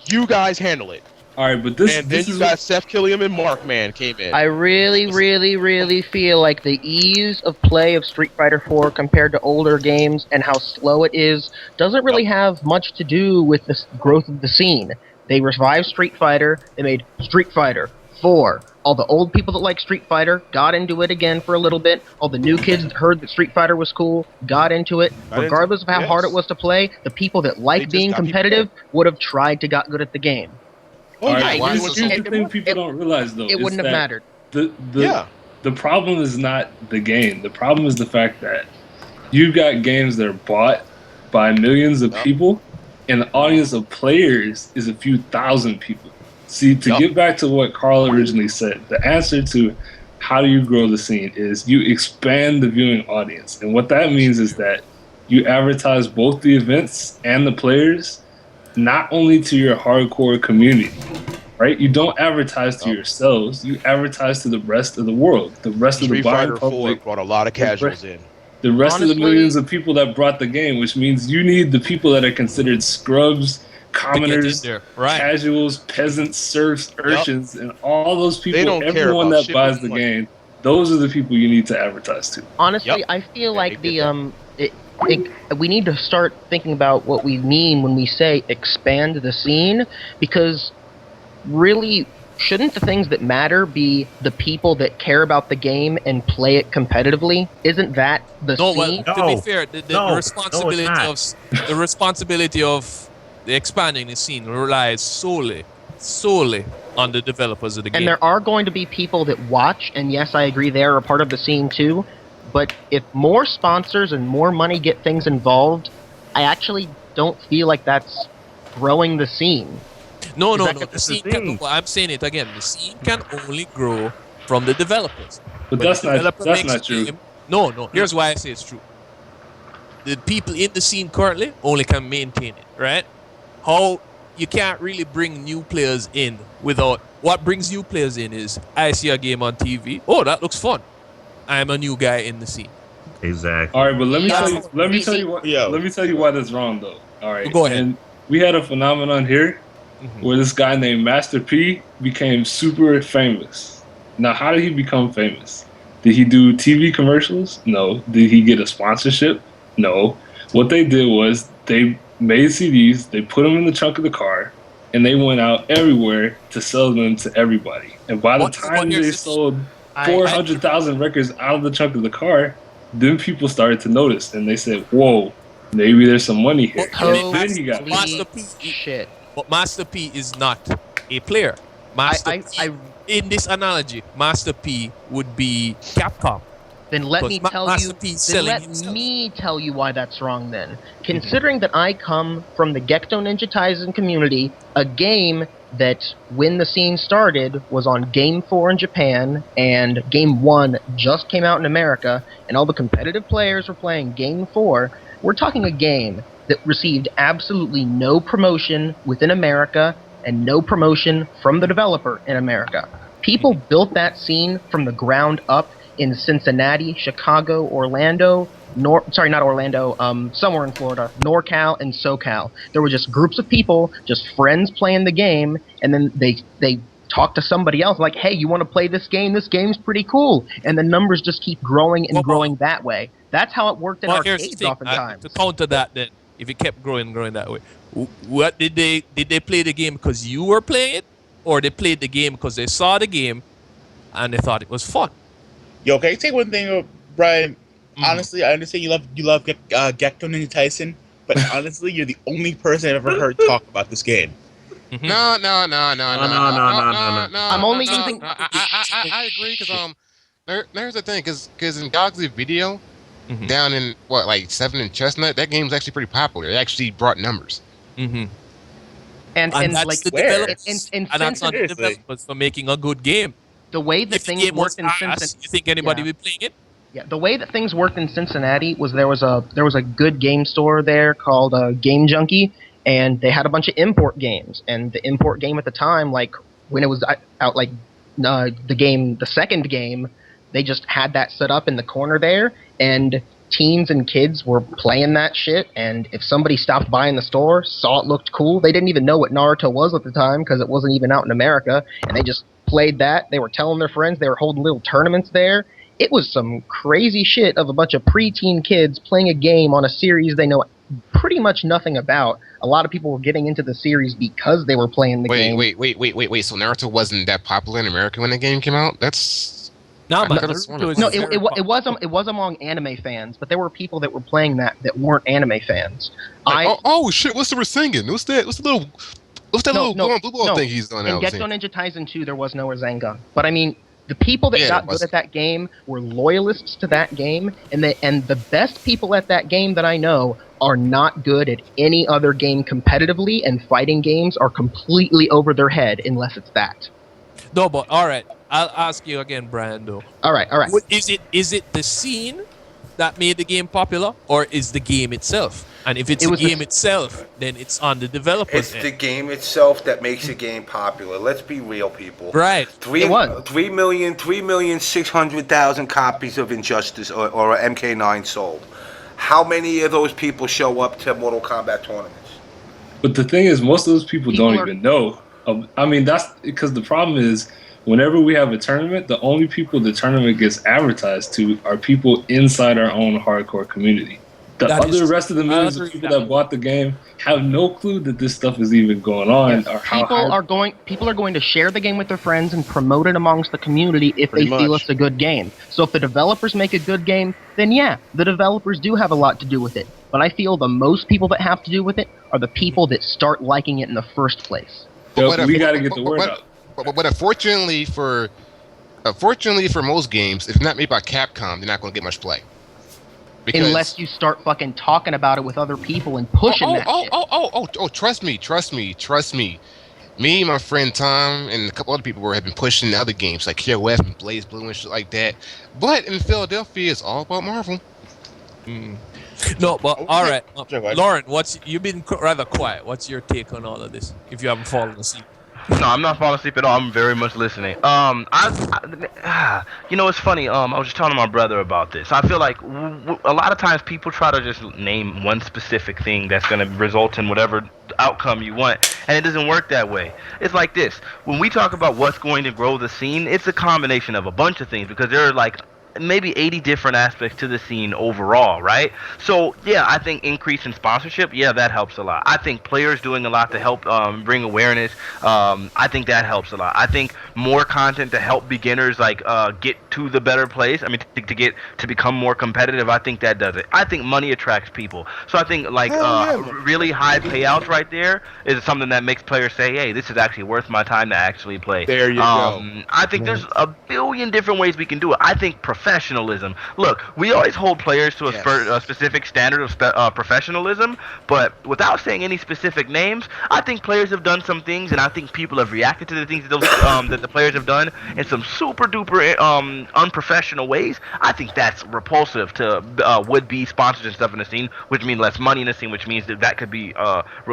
You guys handle it." All right, but this you got Seth Killiam and Markman came in. I really feel like the ease of play of Street Fighter 4 compared to older games and how slow it is doesn't really have much to do with the growth of the scene. They revived Street Fighter. They made Street Fighter 4. All the old people that like Street Fighter got into it again for a little bit. All the new kids that heard that Street Fighter was cool got into it. Regardless of how hard it was to play, the people that like being competitive would have tried to got good at the game. Here's the thing people don't realize, though. It wouldn't have mattered. The problem is not the game. The problem is the fact that you've got games that are bought by millions of people, and the audience of players is a few thousand people. See, to get back to what Carl originally said, the answer to how do you grow the scene is you expand the viewing audience. And what that means is that you advertise both the events and the players, not only to your hardcore community, right? You don't advertise to yourselves. You advertise to the rest of the world. The rest of the buying public brought a lot of casuals in. The rest of the millions of people that brought the game, which means you need the people that are considered scrubs, commoners, casuals, peasants, serfs, urchins, and all those people, everyone that buys the game, those are the people you need to advertise to. Honestly, I feel like we need to start thinking about what we mean when we say expand the scene, because really, shouldn't the things that matter be the people that care about the game and play it competitively? Isn't that the scene? Well, to be fair, the responsibility of expanding the scene relies solely on the developers of the game. And there are going to be people that watch, and yes, I agree they're a part of the scene too, but if more sponsors and more money get things involved, I actually don't feel like that's growing the scene. No. The scene can, I'm saying it again. The scene can only grow from the developers. But that's not true. No. Here's why I say it's true. The people in the scene currently only can maintain it, right? How you can't really bring new players in without... What brings new players in is, I see a game on TV. Oh, that looks fun. I'm a new guy in the scene. Exactly. All right, but let me tell you why that's wrong, though. All right. Go ahead. And we had a phenomenon here where this guy named Master P became super famous. Now, how did he become famous? Did he do TV commercials? No. Did he get a sponsorship? No. What they did was they made CDs, they put them in the trunk of the car, and they went out everywhere to sell them to everybody. And by the time they sold 400,000 records out of the trunk of the car, then people started to notice, and they said, "Whoa, maybe there's some money here." Well, Then he got Master P. Shit. But Master P is not a player. Master P, in this analogy, Master P would be Capcom. Then let me tell Master you. P Then selling let himself. me tell you why that's wrong. Then, considering that I come from the Gekto Ninja Taisen community, a game that when the scene started was on Game 4 in Japan, and Game 1 just came out in America, and all the competitive players were playing Game 4. We're talking a game that received absolutely no promotion within America and no promotion from the developer in America. People built that scene from the ground up in Cincinnati, Chicago, Orlando, not Orlando, somewhere in Florida, NorCal and SoCal. There were just groups of people, just friends playing the game, and then they talk to somebody else like, "Hey, you want to play this game? This game's pretty cool." And the numbers just keep growing and growing that way. That's how it worked in Here's the arcades thing, oftentimes. to counter that, then, if it kept growing that way, what did they play the game because you were playing it, or they played the game because they saw the game and they thought it was fun? Yo, can I say one thing, Brian? Honestly, I understand you love Gekto Ninja Tyson, but honestly, you're the only person I've ever heard talk about this game. No. I'm only using. I agree because there's the thing because in Gog's video down in like 7 and Chestnut, that game's actually pretty popular. It actually brought numbers. And that's like the where? developers, and that's on the developers for making a good game. The way that things worked in Cincinnati, you think anybody would play it? Yeah, the way that things worked in Cincinnati was there was a good game store there called Game Junkie, and they had a bunch of import games. And the import game at the time, like when it was out, like the second game, they just had that set up in the corner there, and teens and kids were playing that shit. And if somebody stopped by in the store, saw it looked cool, they didn't even know what Naruto was at the time because it wasn't even out in America, and they just played that. They were telling their friends. They were holding little tournaments there. It was some crazy shit of a bunch of preteen kids playing a game on a series they know pretty much nothing about. A lot of people were getting into the series because they were playing the game. Wait. So Naruto wasn't that popular in America when the game came out? That's it was among anime fans, but there were people that were playing that weren't anime fans. Oh shit! What's the Rasengan? What's that little blue ball thing he's done now? In Gekto Ninja Taisen 2, there was no Rasengan. But I mean, the people that got good at that game were loyalists to that game, and the best people at that game that I know are not good at any other game competitively, and fighting games are completely over their head unless it's that. No, but all right, I'll ask you again, Brian. Though. All right. Is it the scene that made the game popular, or is the game itself? And if it's the game itself, then it's on the developers. It's the game itself that makes the game popular. Let's be real, people. Right. 3,600,000 copies of Injustice or MK9 sold. How many of those people show up to Mortal Kombat tournaments? But the thing is, most of those people don't even know. I mean, that's because the problem is, whenever we have a tournament, the only people the tournament gets advertised to are people inside our own hardcore community. The rest of the millions of people that bought the game have no clue that this stuff is even going on. Yes. People are going to share the game with their friends and promote it amongst the community if they feel it's a good game. So if the developers make a good game, then yeah, the developers do have a lot to do with it. But I feel the most people that have to do with it are the people that start liking it in the first place. We got to get the word out. But unfortunately for most games, if it's not made by Capcom, they're not going to get much play. Unless you start fucking talking about it with other people and pushing that shit. Trust me. Me, my friend Tom, and a couple other people have been pushing other games like KOF and Blaze Blue and shit like that. But in Philadelphia, it's all about Marvel. No, but all right, Lauren, you've been rather quiet. What's your take on all of this? If you haven't fallen asleep. No, I'm not falling asleep at all. I'm very much listening. It's funny. I was just telling my brother about this. I feel like a lot of times people try to just name one specific thing that's going to result in whatever outcome you want, and it doesn't work that way. It's like this. When we talk about what's going to grow the scene, it's a combination of a bunch of things, because there are like maybe 80 different aspects to the scene overall, right? So yeah, I think increase in sponsorship, yeah, that helps a lot. I think players doing a lot to help bring awareness, I think that helps a lot. I think more content to help beginners like get to the better place. I mean, to become more competitive. I think that does it. I think money attracts people. So I think like really high payouts right there is something that makes players say, "Hey, this is actually worth my time to actually play." There you go. I think there's a billion different ways we can do it. I think professionalism. Look, we always hold players to a specific standard of professionalism, but without saying any specific names, I think players have done some things, and I think people have reacted to the things that the players have done in some super duper unprofessional ways. I think that's repulsive to would-be sponsors and stuff in the scene, which means less money in the scene, which means that could be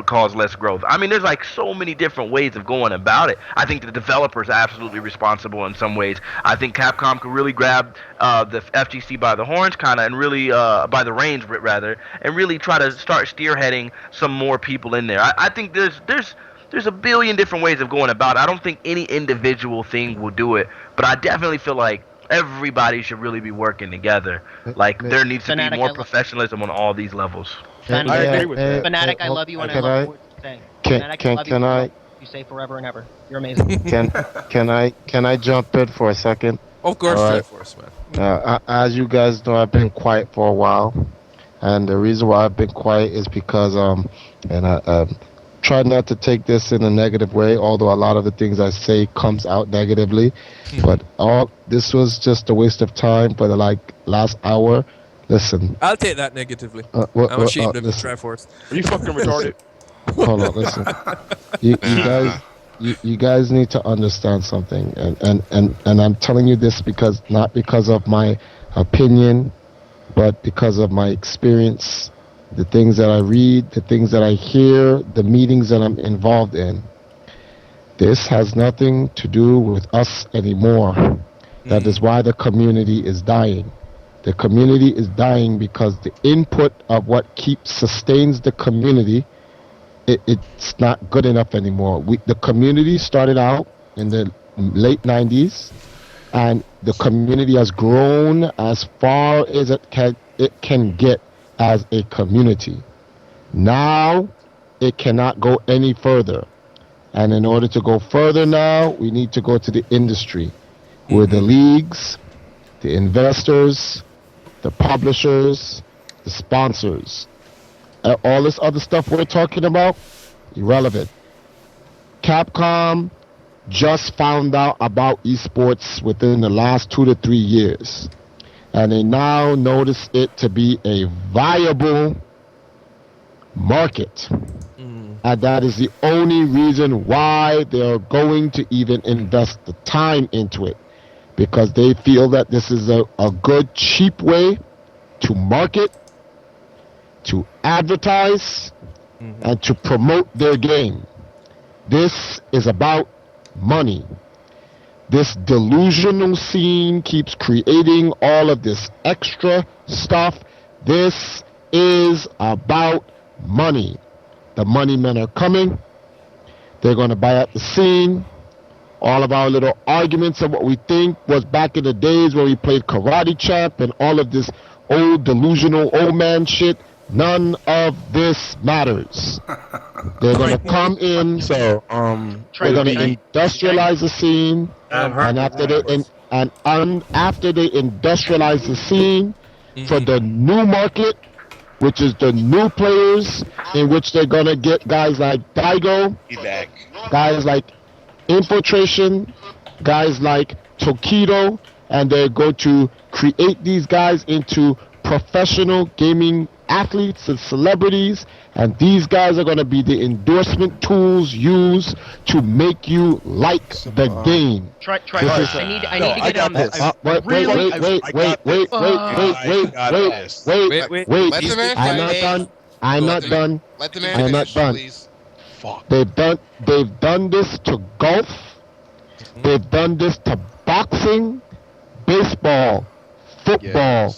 cause less growth. I mean, there's like so many different ways of going about it. I think the developers are absolutely responsible in some ways. I think Capcom could really grab the FGC by the horns, kind of, and really by the reins, rather, and really try to start spearheading some more people in there. I think there's a billion different ways of going about it. I don't think any individual thing will do it, but I definitely feel like everybody should really be working together. Like there needs to be more professionalism on all these levels. I agree with that. Fanatic, I love you, and I love what you're saying. Fanatic, I love you. You say forever and ever. You're amazing. Can I jump in for a second? Of course, Triforce, man. As you guys know, I've been quiet for a while, and the reason why I've been quiet is because and I try not to take this in a negative way, although a lot of the things I say comes out negatively. But this was just a waste of time for the last hour. Listen, I'll take that negatively. I'm ashamed of Triforce. Are you fucking retarded? Hold on, listen. You guys need to understand something, and I'm telling you this not because of my opinion, but because of my experience, the things that I read, the things that I hear, the meetings that I'm involved in. This has nothing to do with us anymore. That is why the community is dying. The community is dying because the input of what sustains the community, it's not good enough anymore. The community started out in the late 90s, and the community has grown as far as it can get as a community. Now, it cannot go any further. And in order to go further now, we need to go to the industry, where the leagues, the investors, the publishers, the sponsors, all this other stuff we're talking about, irrelevant. Capcom just found out about esports within the last 2 to 3 years, and they now notice it to be a viable market. And that is the only reason why they're going to even invest the time into it, because they feel that this is a good, cheap way to market, to advertise, and to promote their game. This is about money. This delusional scene keeps creating all of this extra stuff. This is about money. The money men are coming. They're going to buy out the scene. All of our little arguments of what we think was back in the days where we played Karate Champ and all of this old delusional old man shit, none of this matters. They're going to come in. So they're going to industrialize the scene, and after they industrialize the scene for the new market, which is the new players, in which they're going to get guys like Daigo, guys like Infiltration, guys like Tokido, and they're going to create these guys into professional gaming athletes and celebrities, and these guys are going to be the endorsement tools used to make you like the game. I need to get on this. Wait. I'm not done. Let the man finish, please. Fuck. They've done this to golf. They've done this to boxing, baseball, football,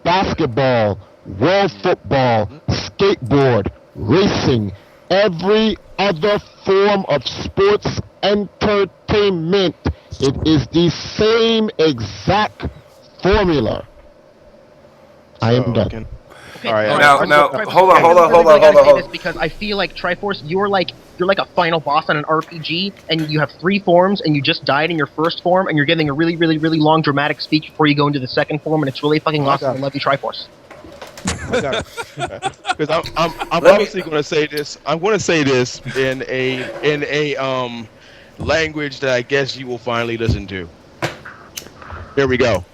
basketball, world football, skateboard, racing, every other form of sports entertainment. It is the same exact formula. I am done. Okay. All right. Now, hold on. Because I feel like Triforce, you're like you're like a final boss on an RPG, and you have 3 forms, and you just died in your first form, and you're giving a really, really, really long dramatic speech before you go into the second form, and it's really fucking awesome. I love you, Triforce. Because I'm obviously going to say this. I'm going to say this in a language that I guess you will finally listen to. Here we go.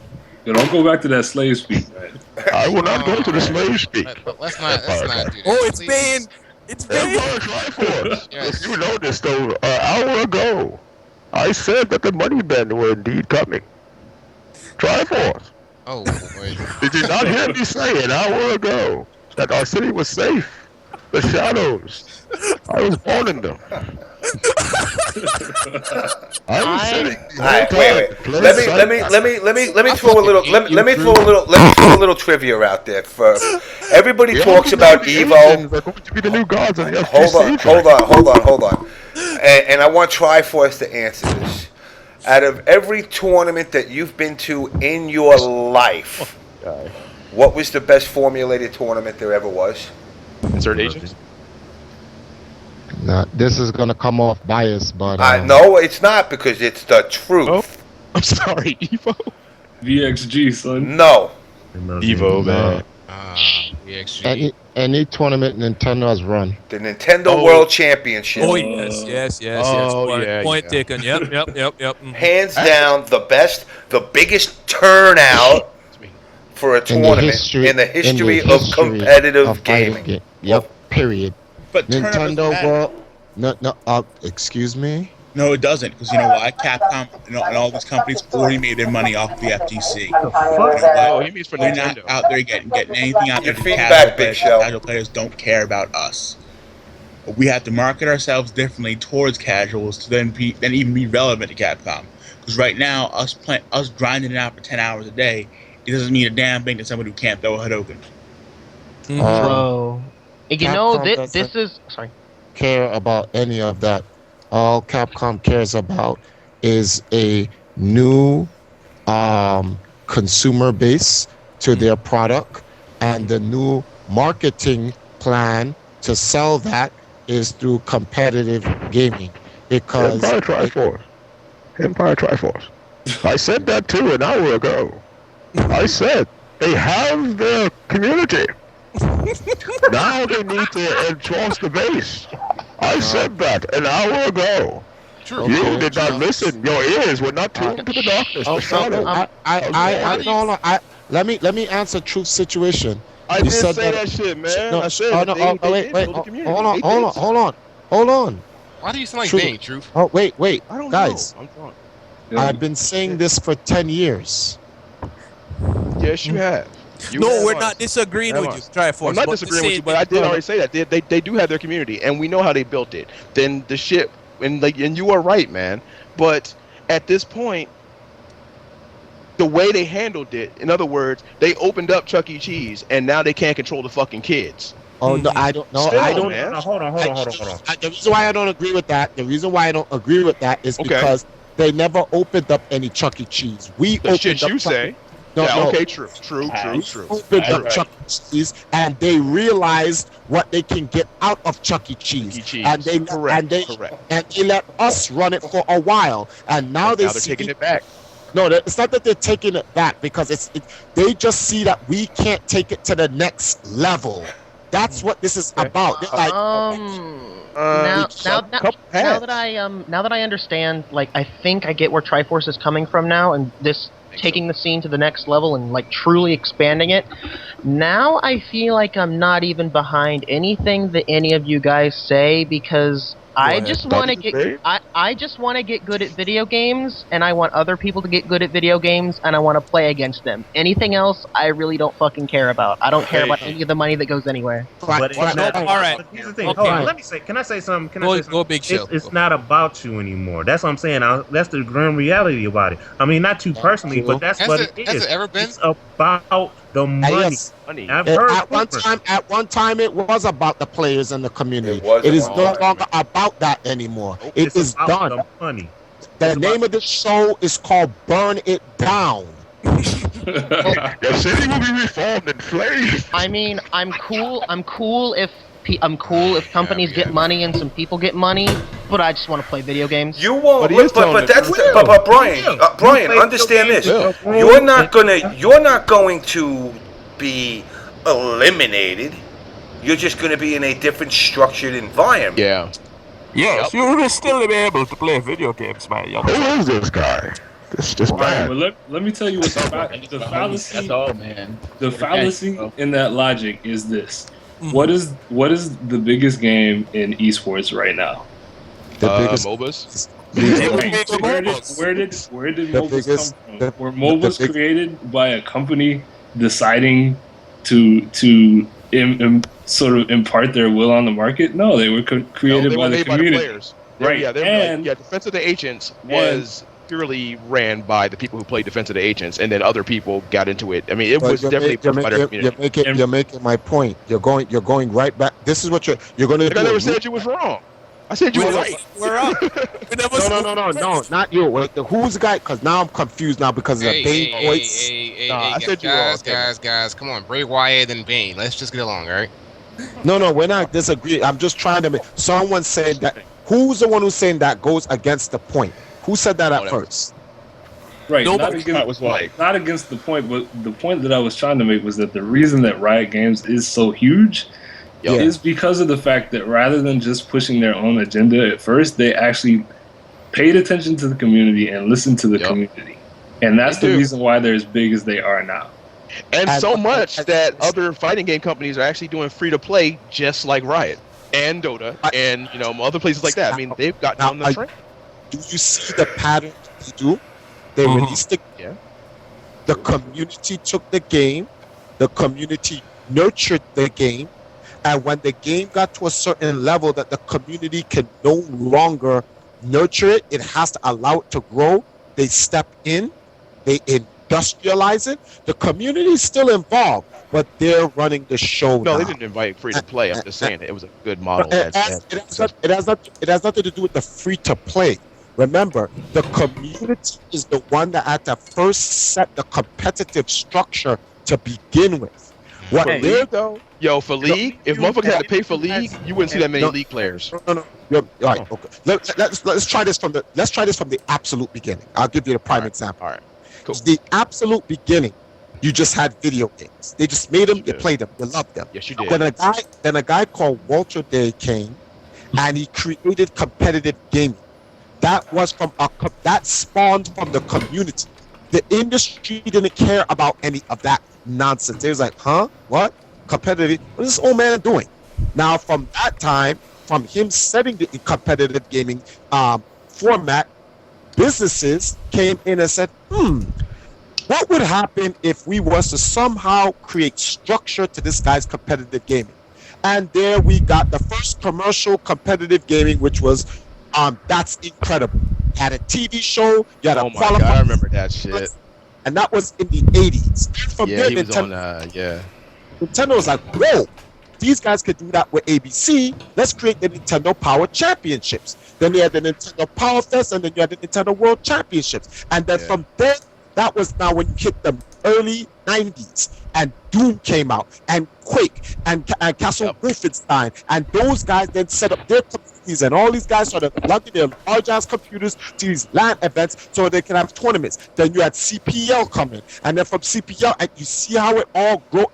Yo, don't go back to that slave speak, man. I will not go to the slave speak. But let's not do that. Oh, it's please. banned. It's banned. Yes. You know this though. An hour ago, I said that the money men were indeed coming. Triforce. Oh boy. Did you not hear me say an hour ago that our city was safe? The shadows. I was warning them. I was sitting. Alright, wait. Let me throw a little trivia out there first. Everybody talks about Evo. They're going to be the new gods of the Hold on. And I want Triforce to answer this. Out of every tournament that you've been to in your life, what was the best formulated tournament there ever was? Insert agents. Nah, this is gonna come off biased, but no, it's not, because it's the truth. Oh, I'm sorry, Evo. VXG, son. No. Evo, man. Any tournament Nintendo has run. The Nintendo World Championship. Oh yes. Point taken. Yep. Hands down, the best, the biggest turnout for a tournament in the history of competitive gaming. Yep. Period. But Nintendo World. No. Excuse me. No, it doesn't, because you know why? Capcom and all these companies already made their money off the FTC. Oh, he means for We're Nintendo. not out there getting anything out there. Your feedback, BigShel. Casual players don't care about us. But we have to market ourselves differently towards casuals to then even be relevant to Capcom. Because right now, us grinding it out for 10 hours a day, it doesn't mean a damn thing to somebody who can't throw a Hadouken. Bro, you know this is sorry. Care about any of that. All Capcom cares about is a new consumer base to their product, and the new marketing plan to sell that is through competitive gaming. Because Empire Triforce. I said that too an hour ago. I said they have their community. Now they need to enforce the base. I said that an hour ago. True. You did not listen. Your ears were not tuned to the darkness. Let me answer Truf's situation. I did say that shit, man. I said hold on. Why do you sound like Bane, Truf? Oh, wait, I don't guys. know. I'm drunk. I've been saying this for 10 years. Yes, you have. We're not disagreeing with you, Triforce. I'm not disagreeing with you, but I did already say that they do have their community, and we know how they built it. Then the shit, and you are right, man. But at this point, the way they handled it, in other words, they opened up Chuck E. Cheese, and now they can't control the fucking kids. Oh no, I don't know. Still, I don't. man. No, hold on. The reason why I don't agree with that. Is because they never opened up any Chuck E. Cheese. We The opened shit up you say. No, okay, true. Opened up Chuck E. Cheese, and they realized what they can get out of Chuck E. Cheese, and they let us run it for a while, and now they're taking it back. No, it's not that they're taking it back, because they just see that we can't take it to the next level. That's what this is about. They're like, now that I understand, like, I think I get where Triforce is coming from now, and this taking the scene to the next level and like truly expanding it. Now I feel like I'm not even behind anything that any of you guys say, because I just want to get good at video games, and I want other people to get good at video games, and I want to play against them. Anything else, I really don't fucking care about. I don't care about any of the money that goes anywhere. But all right. But here's the thing. Okay. Hold on. Let me say. Can I say something? Go BigShel. It's not about you anymore. That's what I'm saying. That's the grim reality about it. I mean, not too personally, but that's what it is. Has it ever been? It's about the money. Yes. I've heard at one time, it was about the players and the community. It is no longer about that anymore. It is done. The money. The name of the show is called Burn It Down. The city will be reformed and flamed. I mean, I'm cool if I'm cool if companies get money and some people get money, but I just want to play video games. You won't. But But Brian, understand this. You're not going to be eliminated. You're just going to be in a different structured environment. Yeah. Yes, you will still be able to play video games, my young. Who is this guy? This bad. Well, let me tell you what the fallacy. That's all, man. The fallacy in that logic is this: what is the biggest game in esports right now? The biggest MOBAs. Where did MOBAs come from? Were MOBAs created by a company deciding to sort of impart their will on the market? No, they were created by the community. By the players. Right. Yeah, Defense of the Agents was purely ran by the people who played Defense of the Agents, and then other people got into it. I mean, it was definitely pushed by their community. You're making my point. You're going right back. This is what you're going to do. I never said you was wrong. I said you were right. We're up. No, not you. Wait, who's the guy? Because now I'm confused now because of the Bane voice. I said you were wrong. Guys, come on. Bray Wyatt and Bane. Let's just get along, all right? No, we're not disagreeing. I'm just trying to make. Someone said that. Who's the one who's saying that goes against the point? Who said that at first? Right. Not against the point, but the point that I was trying to make was that the reason that Riot Games is so huge is because of the fact that rather than just pushing their own agenda at first, they actually paid attention to the community and listened to the community. And that's the reason why they're as big as they are now. And so much that other fighting game companies are actually doing free to play, just like Riot and Dota and other places like that. I mean, they've gotten on the train. Do you see the pattern they do? They released the community took the game, the community nurtured the game, and when the game got to a certain level that the community can no longer nurture it, it has to allow it to grow. They step in, they industrialize it. The community is still involved, but they're running the show. No, they didn't invite free to play. I'm just saying it was a good model. It has nothing to do with the free to play. Remember, the community is the one that had to first set the competitive structure to begin with. What they're though, for League, if motherfuckers had to pay for League, you wouldn't see that many League players. No. All right, okay. Let's try this from the absolute beginning. I'll give you the prime example. All right, cool. The absolute beginning, you just had video games. They just made them, you played them, you loved them. Yes, you did. Then a guy called Wtih came, and he created competitive gaming. That was that spawned from the community. The industry didn't care about any of that nonsense. They was like, huh? What? Competitive? What is this old man doing? Now, from that time, from him setting the competitive gaming format, businesses came in and said, what would happen if we was to somehow create structure to this guy's competitive gaming? And there we got the first commercial competitive gaming, which was That's Incredible. You had a TV show, you had a God, I remember that shit. And that was in the 80s. From there, he was Nintendo was like, whoa, these guys could do that with ABC. Let's create the Nintendo Power Championships. Then you had the Nintendo Power Fest, and then you had the Nintendo World Championships. And then from there, that was now when you hit the early 90s. And Doom came out, and Quake, and Castle Wolfenstein. And those guys then set up their communities, and all these guys started plugging their large-ass computers to these LAN events so they can have tournaments. Then you had CPL coming. And then from CPL, and you see how it all grew.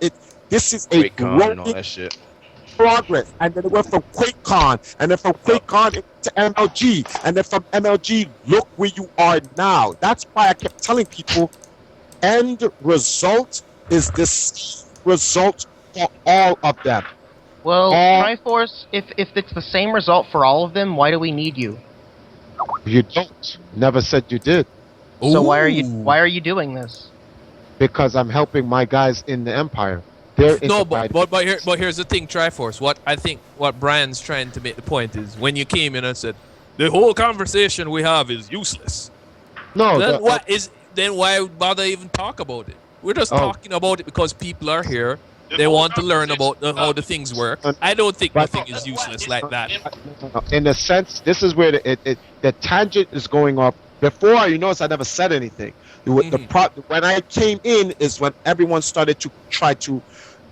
This is a growing and all that shit. Progress. And then it went from QuakeCon, and then from QuakeCon to MLG, and then from MLG, look where you are now. That's why I kept telling people, end result is this result for all of them. Well, Triforce, if it's the same result for all of them, why do we need you? You don't. Never said you did. So why are you doing this? Because I'm helping my guys in the Empire. But here's the thing, Triforce. What Brian's trying to make the point is, when you came in and said the whole conversation we have is useless. No. Then why bother even talk about it? We're just talking about it because people are here. They want to learn about how the things work. I don't think nothing is useless like that. In a sense, this is where the tangent is going off. Before, you notice I never said anything. When I came in is when everyone started to try to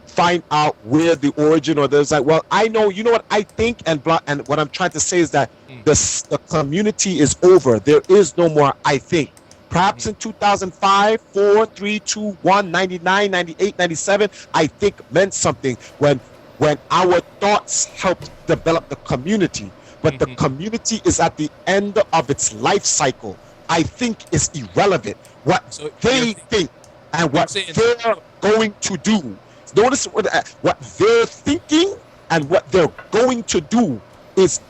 find out where the origin, or there's like, well, I know, you know what I think, and what I'm trying to say is that the community is over. There is no more I think. Perhaps in 2005, 4, 3, 2, 1, 99, 98, 97, I think meant something when our thoughts helped develop the community. But the community is at the end of its life cycle. I think is irrelevant. What they think and what they're going to do. Notice what they're thinking and what they're going to do is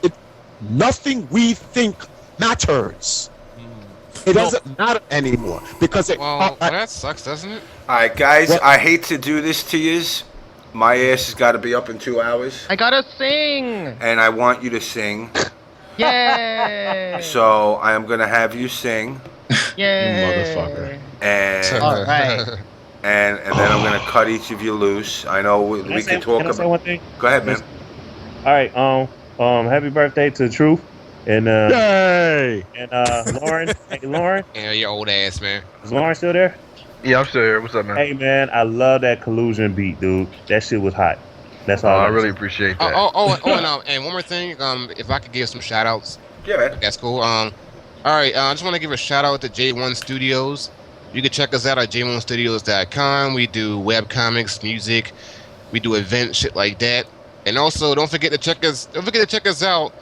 nothing we think matters. It doesn't matter anymore because well, that sucks, doesn't it? All right, guys, I hate to do this to yous. My ass has got to be up in 2 hours, I gotta sing. and I want you to sing. Yay! So I am gonna have you sing. Yay! Motherfucker. And All right. and then I'm gonna cut each of you loose. I know we can talk Can I say about. one thing? Go ahead, man. All right. Happy birthday to Truf and Yay! and Lauren. Hey, Lauren. Yeah, your old ass, man. Is Lauren still there? Yeah, I'm still here. What's up, man? Hey, man, I love that collusion beat, dude. That shit was hot. That's all. I really appreciate that. And one more thing. If I could give some shout outs. Yeah, man. That's cool. All right. I just want to give a shout out to J1 Studios. You can check us out at j1studios.com. We do web comics, music. We do events, shit like that. And also, don't forget to check us out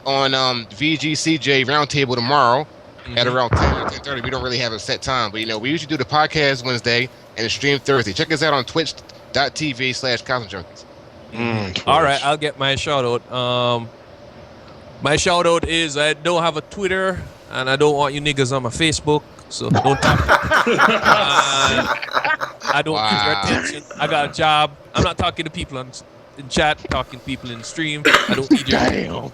on VGCJ Roundtable tomorrow at around 10 or 10:30. We don't really have a set time, but we usually do the podcast Wednesday and the stream Thursday. Check us out on twitch.tv/CosmJunkies. All right, I'll get my shout out. My shout out is I don't have a Twitter and I don't want you niggas on my Facebook, so don't talk. I don't need your attention. I got a job. I'm not talking to people in chat, talking to people in the stream. I don't need your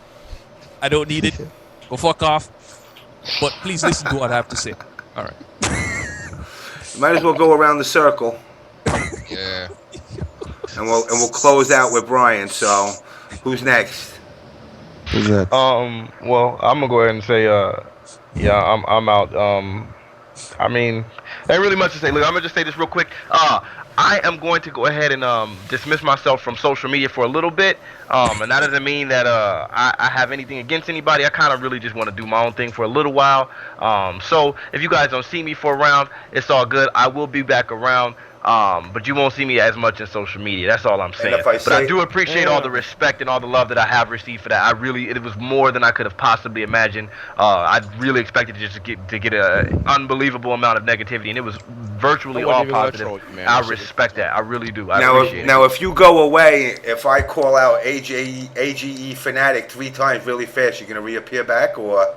I don't need it. Go fuck off. But please listen to what I have to say. All right. Might as well go around the circle. Yeah. And we'll close out with Brian. So, who's next? Who's that? Well, I'm gonna go ahead and say, yeah, I'm out. I mean, ain't really much to say. Look, I'm gonna just say this real quick. I am going to go ahead and dismiss myself from social media for a little bit. And that doesn't mean that I have anything against anybody. I kind of really just want to do my own thing for a little while. So if you guys don't see me for a round, it's all good. I will be back around. But you won't see me as much in social media. That's all I'm saying. But I do appreciate all the respect and all the love that I have received for that. It was more than I could have possibly imagined. I really expected to get an unbelievable amount of negativity, and it was virtually all positive. I respect that. I really do. I appreciate it. Now, if you go away, if I call out AGE Fanatiq 3 times really fast, you're gonna reappear back, or?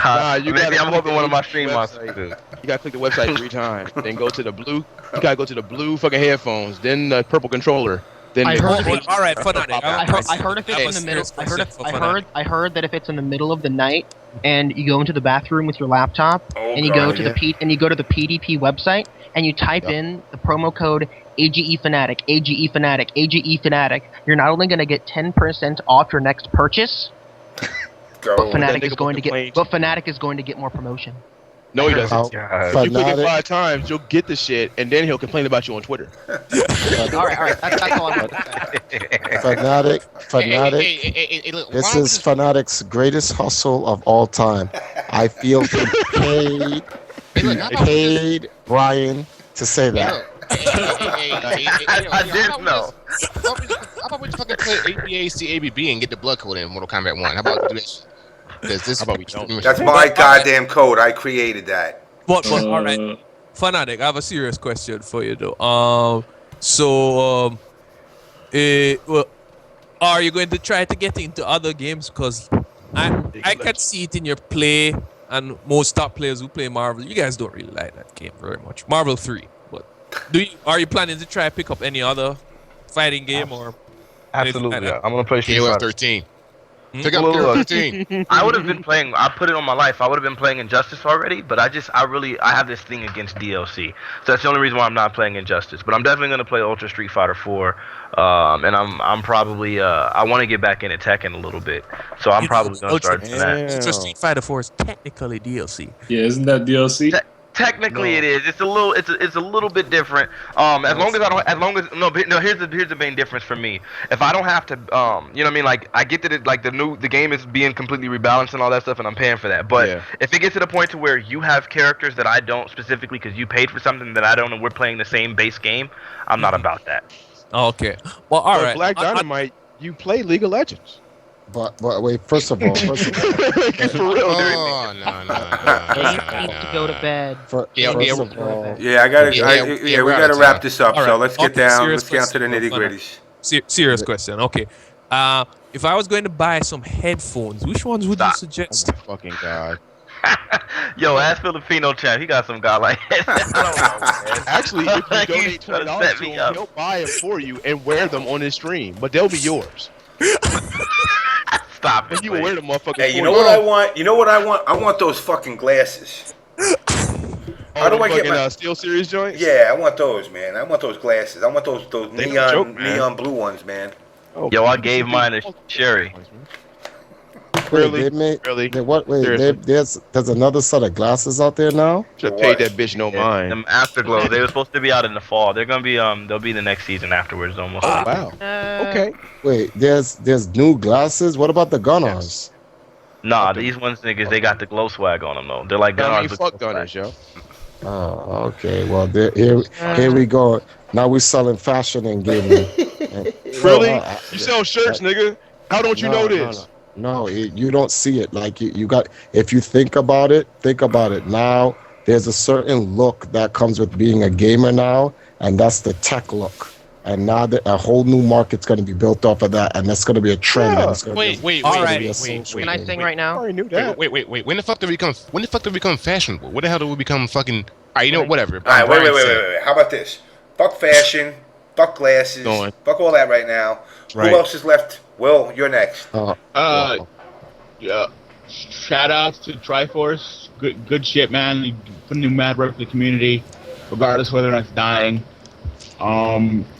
I'm hoping one of my stream monsters. You gotta click the website 3 times, then go to the blue. You gotta go to the blue fucking headphones, then the purple controller. Then I heard all right, Fanatiq. I heard if it's in the middle. I heard that if it's in the middle of the night and you go into the bathroom with your laptop and you go to the PDP website and you type in the promo code AGE Fanatiq, AGE Fanatiq, AGE Fanatiq, you're not only gonna get 10% off your next purchase, but Fanatiq is going to get more promotion. No, he doesn't. Fanatic. You click it 5 times, you'll get the shit, and then he'll complain about you on Twitter. all right. That's all I'm going to say. Fanatic. This is Fanatic's greatest hustle of all time. I feel he paid Brian to say that. I didn't know. How about we just fucking play ABAC and get the blood code in Mortal Kombat 1? How about this? How about we don't? That's my goddamn code. I created that. But all right, Fanatiq, I have a serious question for you though. Well, are you going to try to get into other games? Because I can see it in your play, and most top players who play Marvel, you guys don't really like that game very much. Marvel 3. But are you planning to try to pick up any other fighting game or? Absolutely, like I'm gonna play Street KOF Fighter 13. Pick up KOF 13. I would have been playing. I put it on my life. I would have been playing Injustice already, but I have this thing against DLC. So that's the only reason why I'm not playing Injustice. But I'm definitely gonna play Ultra Street Fighter 4. And I'm probably I want to get back into Tekken a little bit. So I'm probably gonna start doing that. Ultra Street Fighter 4 is technically DLC. Yeah, isn't that DLC? Technically, it is. It's a little. It's a little bit different. As long as I don't. As long as no. Here's the main difference for me. If I don't have to. You know what I mean? Like I get that it like the game is being completely rebalanced and all that stuff, and I'm paying for that. But if it gets to the point to where you have characters that I don't specifically because you paid for something that I don't, and we're playing the same base game, I'm not about that. Okay. Well, all right. Black Dynamite, you play League of Legends. But wait, first of all, For real, Oh no. Dave needs to go to bed. Yeah, Yeah, I gotta. we're we out gotta of wrap time. this up. All So right. let's get Okay, down. serious Let's get down to the question. nitty gritties. Serious question. Okay. If I was going to buy some headphones, which ones would you suggest? Fucking God. Yo, ask Filipino chat. He got some guy like. Actually, if you He's donate trying to $20 set to me him, up. he'll buy them for you and wear them on his stream, but they'll be yours. Stop it. And you will wear them, motherfuckers. Hey, you for know what I want? You know what I want? I want those fucking glasses. How do I get my Steel Series joints? Yeah, I want those, man. I want those glasses. I want those They don't joke, man. neon blue ones, man. Oh, Yo, I gave mine to Sherry. Really? Wait, they made, Really? Wait, Seriously? there's another set of glasses out there now. Should have paid that bitch no mind. Them Afterglow. They were supposed to be out in the fall. They're gonna be they'll be the next season afterwards almost. Oh, wow. Okay. Wait, there's new glasses. What about the Gunners? Nah, these ones niggas they got the glow swag on them though. They're like I mean, Gunners. with fuck glow Gunners, swag. yo. Oh, okay. Well, here we go. Now we're selling fashion and gaming. Really? You sell shirts, nigga. How don't you know this? No, you don't see it. Like you got. If you think about it. Now there's a certain look that comes with being a gamer now, and that's the tech look. And now a whole new market's going to be built off of that, and that's going to be a trend. Yeah. And it's gonna Wait. be Can I sing right now? I already knew that. Wait. When the fuck did we become fashionable? When the hell did we become fucking? Alright, you know, whatever. All right, wait. How about this? Fuck fashion. Fuck glasses. Going. Fuck all that right now. Right. Who else is left? Will, you're next. Yeah. Shout outs to Triforce. Good shit, man. You putting in mad work for the community, regardless whether or not it's dying.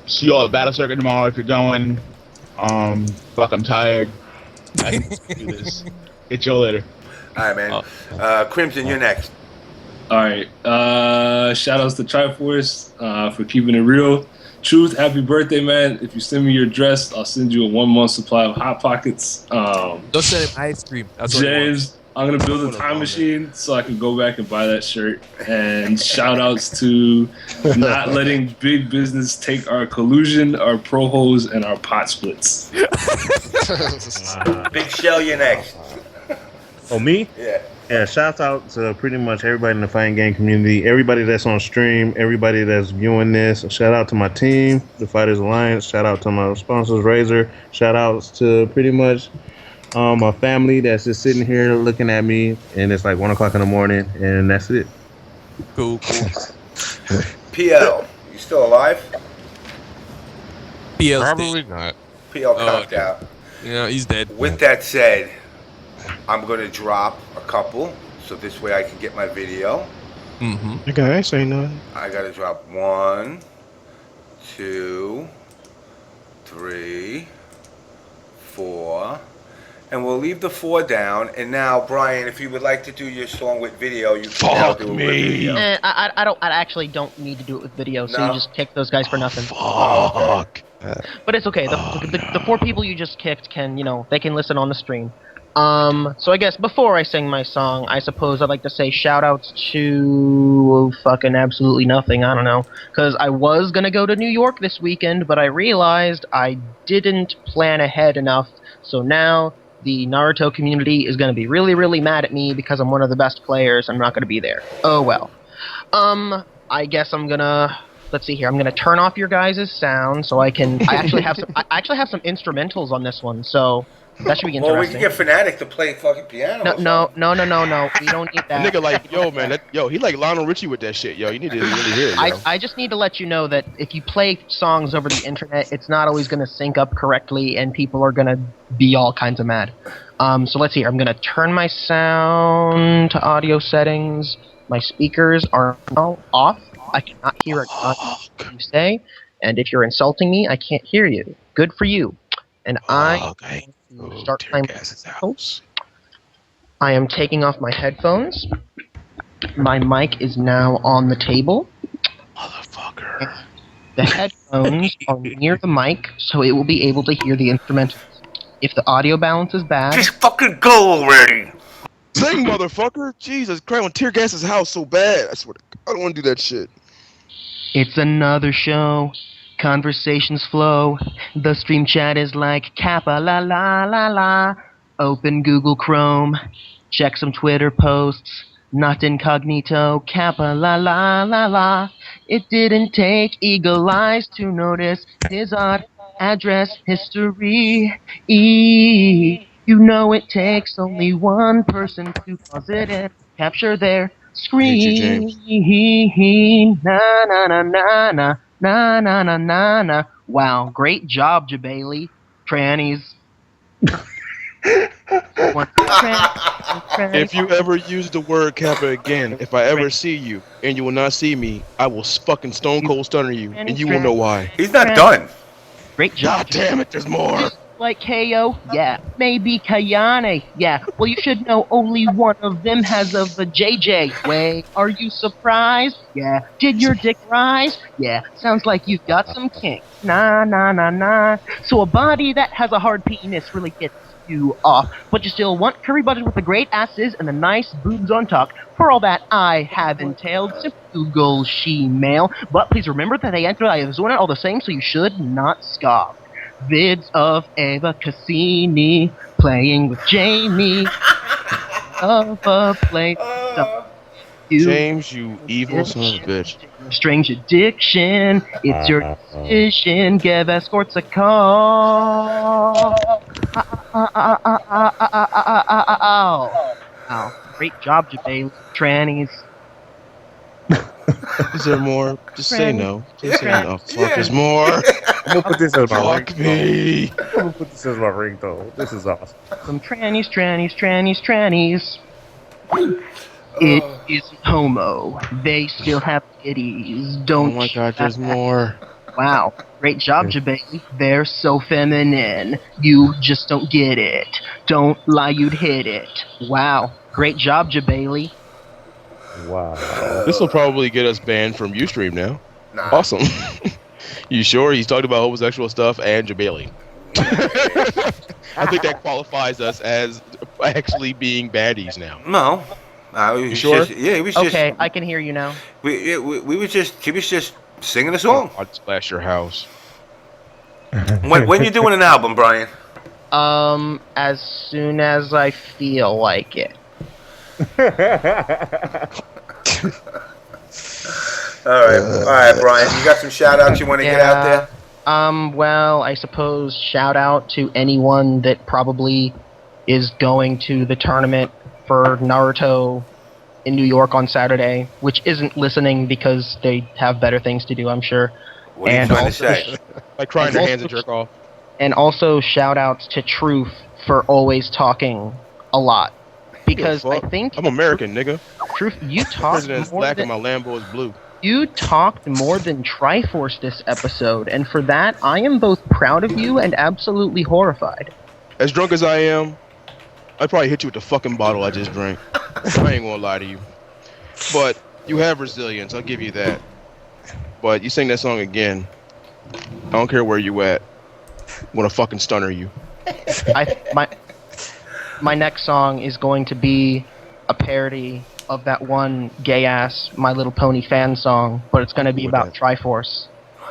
See you all at Battle Circuit tomorrow if you're going. Fuck, I'm tired. I can do this. Get you all later. All right, man. Crimson, you're next. All right. Shout outs to Triforce for keeping it real. Truth, happy birthday, man. If you send me your address, I'll send you a 1 month supply of Hot Pockets. Don't send him ice cream. That's what he James, I'm going to build a time machine so I can go back and buy that shirt. And shout outs to not letting big business take our collusion, our pro hoes, and our pot splits. BigShel, you're next. Oh, me? Yeah. Yeah, shout out to pretty much everybody in the fighting game community, everybody that's on stream, everybody that's viewing this. Shout out to my team, the Fighters Alliance. Shout out to my sponsors, Razor. Shout outs to pretty much my family that's just sitting here looking at me, and it's like 1 o'clock in the morning, and that's it. Cool. PL, you still alive? PL's Probably dead. not. PL conked out. Yeah, he's dead. With that said, I'm going to drop a couple so this way I can get my video. Mm-hmm. Okay, I ain't saying nothing. I got to drop 1, 2, 3, 4. And we'll leave the 4 down. And now, Brian, if you would like to do your song with video, you can now do it with video. I actually don't need to do it with video, so No? you just kick those guys for nothing. Fuck. But it's okay. The 4 people you just kicked can, they can listen on the stream. So I guess before I sing my song, I suppose I'd like to say shout-outs to fucking absolutely nothing, I don't know. Because I was gonna go to New York this weekend, but I realized I didn't plan ahead enough, so now the Naruto community is gonna be really, really mad at me because I'm one of the best players and I'm not gonna be there. Oh well. I guess I'm gonna... Let's see here. I'm gonna turn off your guys' sound so I can... I actually have some instrumentals on this one, so... That should be interesting. Well, we can get Fanatiq to play fucking piano. No. We don't need that. A nigga like, yo, man, he like Lionel Richie with that shit, yo. You need to really hear it, yo. I just need to let you know that if you play songs over the internet, it's not always going to sync up correctly, and people are going to be all kinds of mad. So let's see. I'm going to turn my sound to audio settings. My speakers are now off. I cannot hear a you say. And if you're insulting me, I can't hear you. Good for you. And okay. Start my house. I am taking off my headphones. My mic is now on the table. Motherfucker. The headphones are near the mic, so it will be able to hear the instrumentals. If the audio balance is bad, Just fucking go already. Sing, motherfucker. Jesus Christ, I want to tear gas his house so bad. I swear to God, I don't want to do that shit. it's another show. Conversations flow. The stream chat is like Kappa la la la la. Open Google Chrome. Check some Twitter posts. Not incognito. Kappa la la la la. It didn't take eagle eyes to notice his odd address history. You know it takes only one person to pause it and capture their hate you, James. screen. Na na na na na na na na na na. Wow, great job, Jabali. Trannies. If you ever use the word Kappa again, if I ever see you and you will not see me, I will fucking stone cold stunner you, and you will know why. He's not done. Great job. God damn it, there's more. Like KO? Yeah. Maybe Kayane? Yeah. Well, you should know only one of them has a JJ. Wait, are you surprised? Yeah. Did your dick rise? Yeah. Sounds like you've got some kinks. Nah, nah, nah, nah. So a body that has a hard penis really gets you off, but you still want curry butters with the great asses and the nice boobs on top. For all that I have entailed, simply Google she-male. But please remember that they enter Arizona all the same, so you should not scoff. Vids of Eva Cassini playing with Jamie of a place. James, you evil son of a bitch. Strange addiction, it's your decision. Give escorts a call. Wow, great job, Jabali. Trannies. Is there more? Just say no. Just say no. Fuck, there's more. I'm gonna put this as my Fuck me. I'm gonna put this as my ringtone. This is awesome. Some trannies. It isn't homo. They still have titties. Don't. Oh my God, there's more. Wow, great job, Jabali. They're so feminine. You just don't get it. Don't lie, you'd hit it. Wow, great job, Jabali. Wow. This will probably get us banned from Ustream now. Nah. Awesome. You sure? He's talked about homosexual stuff and Jabali. I think that qualifies us as actually being baddies now. No. You sure? He was Okay, I can hear you now. We was just. He was just singing a song. I'd splash your house. When you doing an album, Brian? As soon as I feel like it. All right, Brian. You got some shout outs you want to get out there? Well, I suppose shout out to anyone that probably is going to the tournament for Naruto in New York on Saturday, which isn't listening because they have better things to do, I'm sure. What are you trying to say? Like crying their hands and jerk off. And also shout outs to Truf for always talking a lot. Because I think I'm American, nigga. Truf, you The talked president is more black than and my Lambo is blue. you talked more than Triforce this episode, and for that I am both proud of you and absolutely horrified. As drunk as I am, I'd probably hit you with the fucking bottle I just drank. I ain't gonna lie to you. But you have resilience, I'll give you that. But you sing that song again, I don't care where you at. I'm gonna fucking stunner you. My next song is going to be a parody of that one gay ass My Little Pony fan song, but it's going to be about Triforce.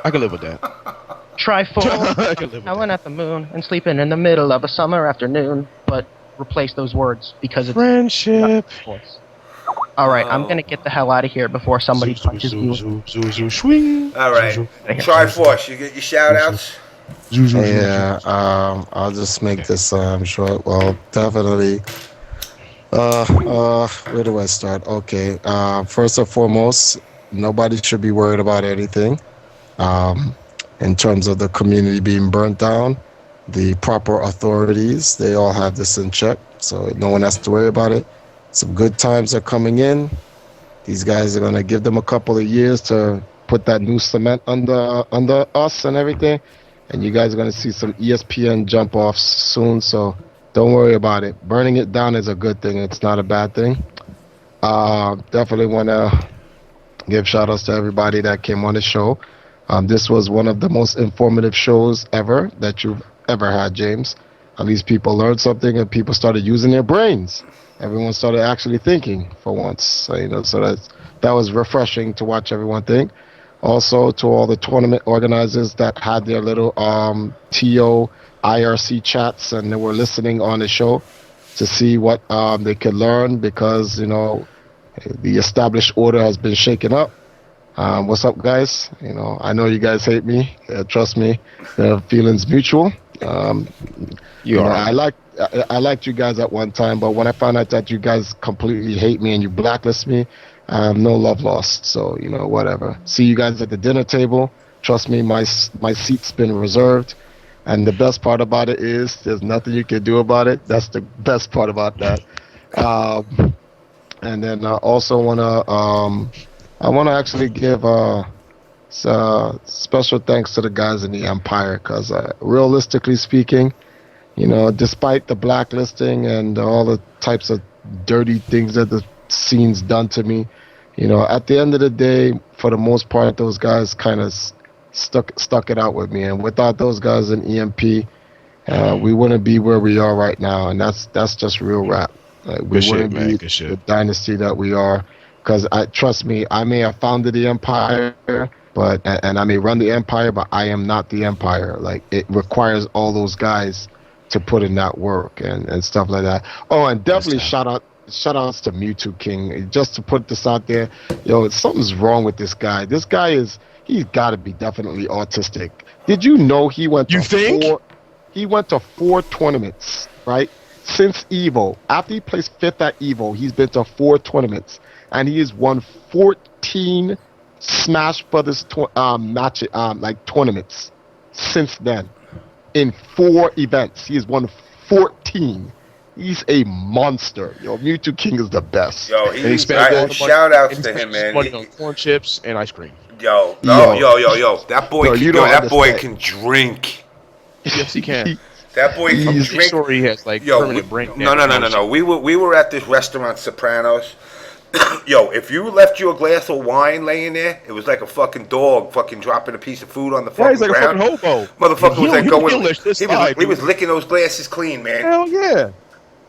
I can live with that. Triforce, howling at the moon and sleeping in the middle of a summer afternoon, but replace those words because it's friendship. All right, I'm gonna get the hell out of here before somebody punches me. All right, Triforce, you get your shout outs. Yeah, I'll just make this short. Well, definitely. Where do I start? Okay. First and foremost, nobody should be worried about anything. In terms of the community being burnt down, the proper authorities, they all have this in check, so no one has to worry about it. Some good times are coming in. These guys are gonna give them a couple of years to put that new cement under us and everything. And you guys are going to see some ESPN jump offs soon, so don't worry about it. Burning it down is a good thing. It's not a bad thing. Definitely want to give shout outs to everybody that came on the show. This was one of the most informative shows ever that you've ever had, James. At least people learned something and people started using their brains. Everyone started actually thinking for once. So, so that was refreshing to watch everyone think. Also, to all the tournament organizers that had their little TO IRC chats and they were listening on the show to see what they could learn because, the established order has been shaken up. What's up, guys? I know you guys hate me. Trust me, the feelings mutual. I liked you guys at one time, but when I found out that you guys completely hate me and you blacklist me, no love lost. So whatever. See you guys at the dinner table. Trust me, my seat's been reserved. And the best part about it is there's nothing you can do about it. That's the best part about that. And then I also I want to actually give special thanks to the guys in the Empire because realistically speaking, despite the blacklisting and all the types of dirty things that the scene's done to me, at the end of the day, for the most part, those guys kind of stuck it out with me. And without those guys in EMP, we wouldn't be where we are right now. And that's just real rap. We wouldn't be the dynasty that we are. Because trust me, I may have founded the empire, and I may run the empire, but I am not the empire. Like it requires all those guys to put in that work and stuff like that. Oh, and definitely shout outs to Mewtwo King. Just to put this out there, something's wrong with this guy. This guy he's got to be definitely autistic. Did you know he went to four tournaments, right? Since Evo. After he placed 5th at Evo, he's been to 4 tournaments. And he has won 14 Smash Brothers tournaments since then. In 4 events. He has won 14. He's a monster. Mewtwo King is the best. Shout outs to him, man. Money on corn chips and ice cream. Yo. That boy can drink. Yes, he can. That boy can drink. I'm sure he has permanent brain damage. No. We were at this restaurant, Sopranos. If you left your glass of wine laying there, it was like a fucking dog fucking dropping a piece of food on the fucking he's like ground. A fucking hobo. Motherfucker was like going. He was licking those glasses clean, man. Hell yeah.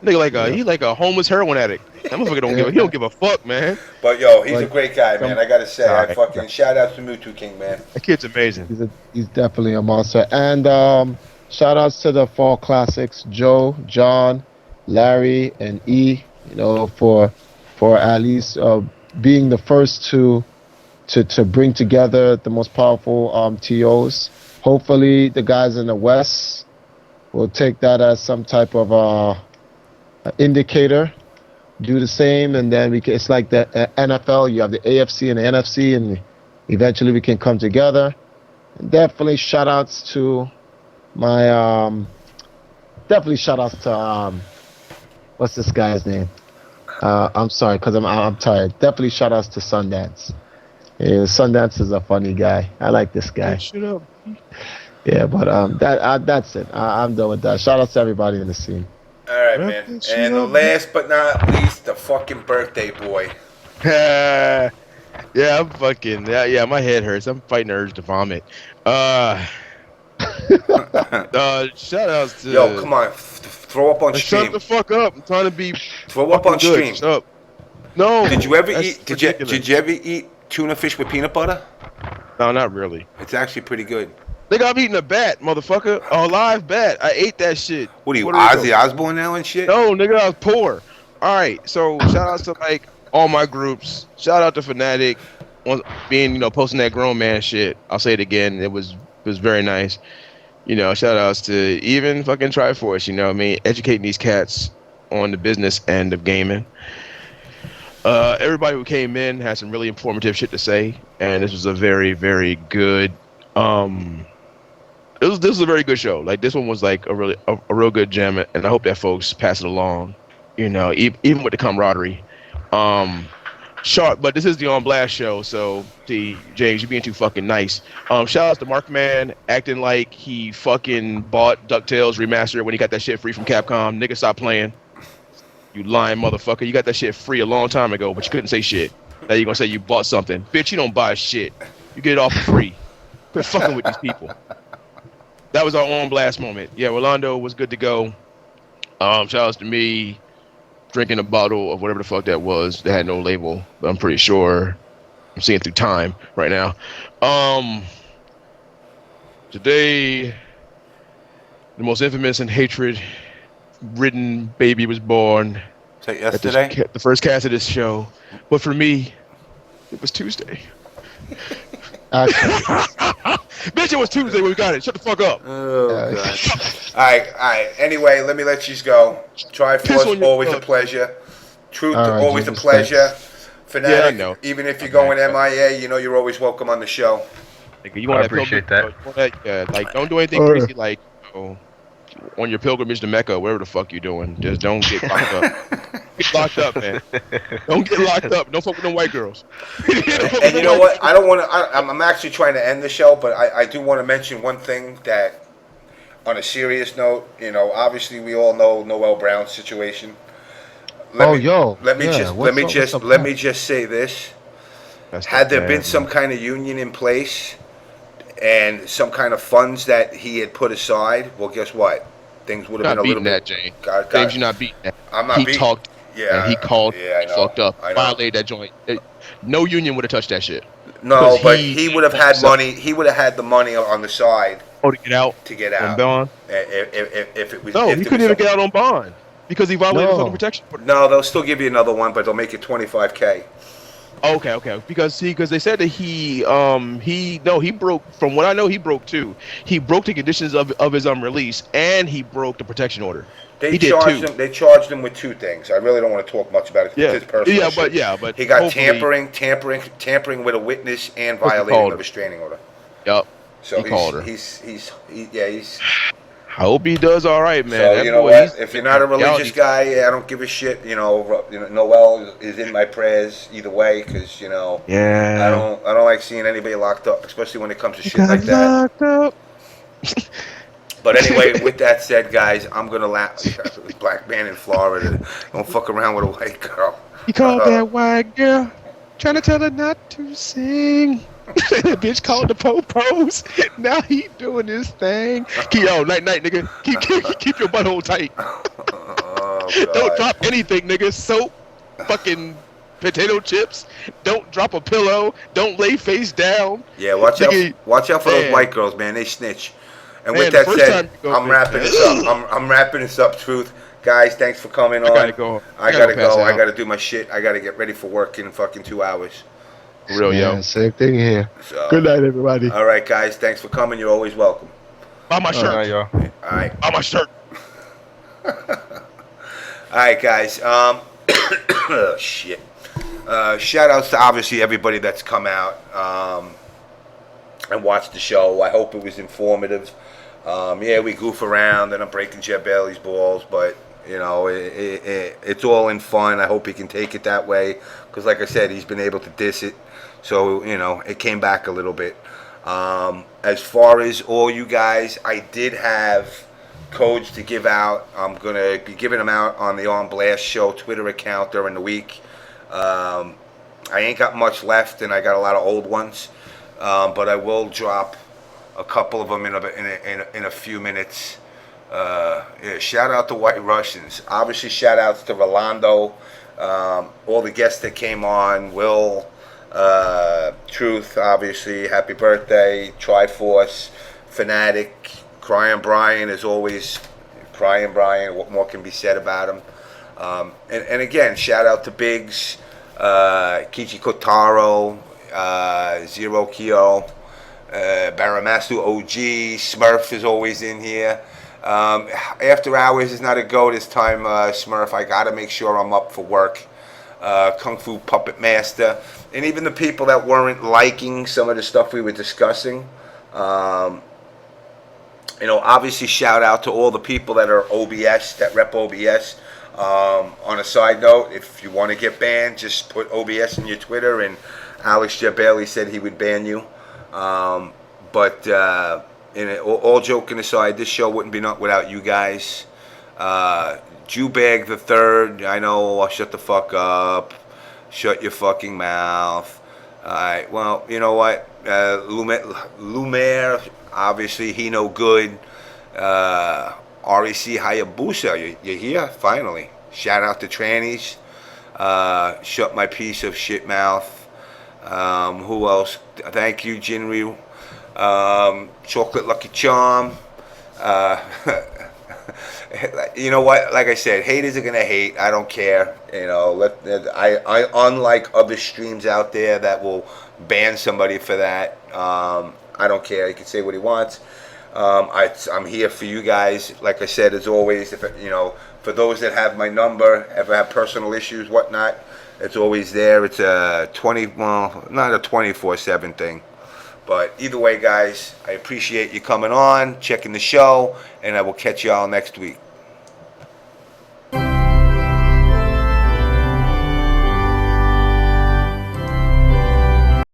Nigga he's like a homeless heroin addict. That motherfucker don't give a fuck, man. But he's a great guy, man. I gotta say, I fucking shout out to Mewtwo King, man. That kid's amazing. He's definitely a monster. And shout outs to the Fall Classics, Joe, John, Larry, and E. For at least being the first to bring together the most powerful TOs. Hopefully, the guys in the West will take that as some type of indicator. Do the same, and then it's like the NFL. You have the AFC and the NFC, and eventually we can come together. And definitely shout outs to my what's this guy's name? I'm sorry, because I'm tired. Definitely shout outs to Sundance. Yeah, Sundance is a funny guy. I like this guy. Shut up. Yeah, but that's it. I'm done with that. Shout outs to everybody in the scene. All right, man. And last but not least, the fucking birthday boy. Yeah, I'm fucking. Yeah, my head hurts. I'm fighting the urge to vomit. Shout outs to. Yo, come on. Throw up on stream. Shut the fuck up! I'm trying to be. Throw up on stream. Shut up. No. Did you ever eat? Did you ever eat tuna fish with peanut butter? No, not really. It's actually pretty good. Nigga, I'm eating a bat, motherfucker. A live bat. I ate that shit. What are you, Ozzy Osbourne now and shit? No, nigga, I was poor. All right, so shout out to all my groups. Shout out to Fanatiq, being posting that grown man shit. I'll say it again. It was very nice. Shout outs to even fucking Triforce, educating these cats on the business end of gaming. Everybody who came in had some really informative shit to say, and this was a very, very good this was a very good show. Like this one was like a real good gem, and I hope that folks pass it along, even with the camaraderie. Sharp, but this is the On Blast show, so James, you're being too fucking nice. Shout out to Markman acting like he fucking bought DuckTales Remastered when he got that shit free from Capcom. Nigga, stop playing. You lying motherfucker. You got that shit free a long time ago, but you couldn't say shit. Now you're gonna say you bought something. Bitch, you don't buy shit. You get it all for free. Quit fucking with these people. That was our on blast moment. Yeah, Rolando was good to go. Shout outs to me drinking a bottle of whatever the fuck that was that had no label, but I'm pretty sure I'm seeing through time right now. Today, the most infamous and hatred-ridden baby was born. So yesterday? The first cast of this show. But for me, it was Tuesday. Bitch, it was Tuesday when we got it. Shut the fuck up. Oh, God. All right. Anyway, let me let you go. Triforce, always a pleasure. Truth, always a pleasure. Fanatic, yeah, I know. Even if you're going MIA, you know you're always welcome on the show. You want I appreciate that. Like, don't do anything crazy like, on your pilgrimage to Mecca, wherever the fuck you're doing. Just don't get locked up. Get locked up, man. Don't get locked up. Don't fuck with them white girls. And you know what? I don't want to. I'm actually trying to end the show, but I do want to mention one thing that, on a serious note, obviously we all know Noel Brown's situation. Let me just say this. Had there been some kind of union in place and some kind of funds that he had put aside, well, guess what? Things would have been a little bit. James, you're not beating that. I'm not beating. Talked. Yeah, and he called. Yeah, fucked up. Violated that joint. No union would have touched that shit. No, but he would have had money. He would have had the money on the side. Oh, to get out. To get out. On bond. If it was. No, he couldn't even get out on bond because he violated fucking protection. No, they'll still give you another one, but they'll make it $25K. Okay. Because they said that he broke. From what I know, he broke too. He broke the conditions of his release, and he broke the protection order. They charged him with two things. I really don't want to talk much about it. Yeah, it's personal but he got tampering with a witness and violating the restraining order. Yep. So he called her. He's. I hope he does all right, man. So you know what? If you're not a religious guy, I don't give a shit. Noel is in my prayers either way, because Yeah. I don't like seeing anybody locked up, especially when it comes to shit like that. Locked up. But anyway, with that said, guys, I'm gonna laugh. Black man in Florida, don't fuck around with a white girl. He called that white girl, trying to tell her not to sing. That bitch called the popos. Now he doing his thing. Night, nigga. Keep your butthole tight. Don't drop anything, nigga. Soap, fucking potato chips. Don't drop a pillow. Don't lay face down. Yeah, watch out for those white girls, man. They snitch. And with that said, I'm wrapping this up. I'm wrapping this up, Truth. Guys, thanks for coming on. I gotta go. I gotta do my shit. I gotta get ready for work in fucking 2 hours. Real, yo. Same thing here. So, good night, everybody. All right, guys. Thanks for coming. You're always welcome. Buy my shirt. All right. Buy my shirt. All right, guys. Shit. Shout outs to obviously everybody that's come out and watched the show. I hope it was informative. We goof around and I'm breaking Jeff Bailey's balls, but it's all in fun. I hope he can take it that way, because like I said, he's been able to diss it, so it came back a little bit. As far as all you guys, I did have codes to give out. I'm gonna be giving them out on the On Blast Show Twitter account during the week. I ain't got much left, and I got a lot of old ones, but I will drop a couple of them in a few minutes. Shout out to White Russians. Obviously, shout outs to Rolando, all the guests that came on, Will, Truth, obviously, happy birthday, Triforce, Fanatiq, Crying Brian, as always, Crying Brian, what more can be said about him? And again, shout out to Biggs, Kichi Kotaro, Zero Kyo, Baramasu OG, Smurf is always in here. After Hours is not a go this time, Smurf. I gotta make sure I'm up for work. Kung Fu Puppet Master, and even the people that weren't liking some of the stuff we were discussing. Obviously shout out to all the people that are OBS, that rep OBS. On a side note, if you want to get banned, just put OBS in your Twitter, and Alex Jabali said he would ban you. But all joking aside, this show wouldn't be without you guys. Jewbag the third. I know. Shut the fuck up. Shut your fucking mouth. All right. Well, you know what? Lumiere, obviously he no good. REC Hayabusa, you're here finally. Shout out to trannies. Shut my piece of shit mouth. Who else? Thank you, Jinryu. Chocolate Lucky Charm. You know what? Like I said, haters are gonna hate. I don't care. You know, I unlike other streams out there that will ban somebody for that. I don't care. He can say what he wants. I'm here for you guys. Like I said, as always, if you know, for those that have my number, ever have personal issues, whatnot, it's always there. It's a not a 24/7 thing. But either way, guys, I appreciate you coming on, checking the show, and I will catch y'all next week.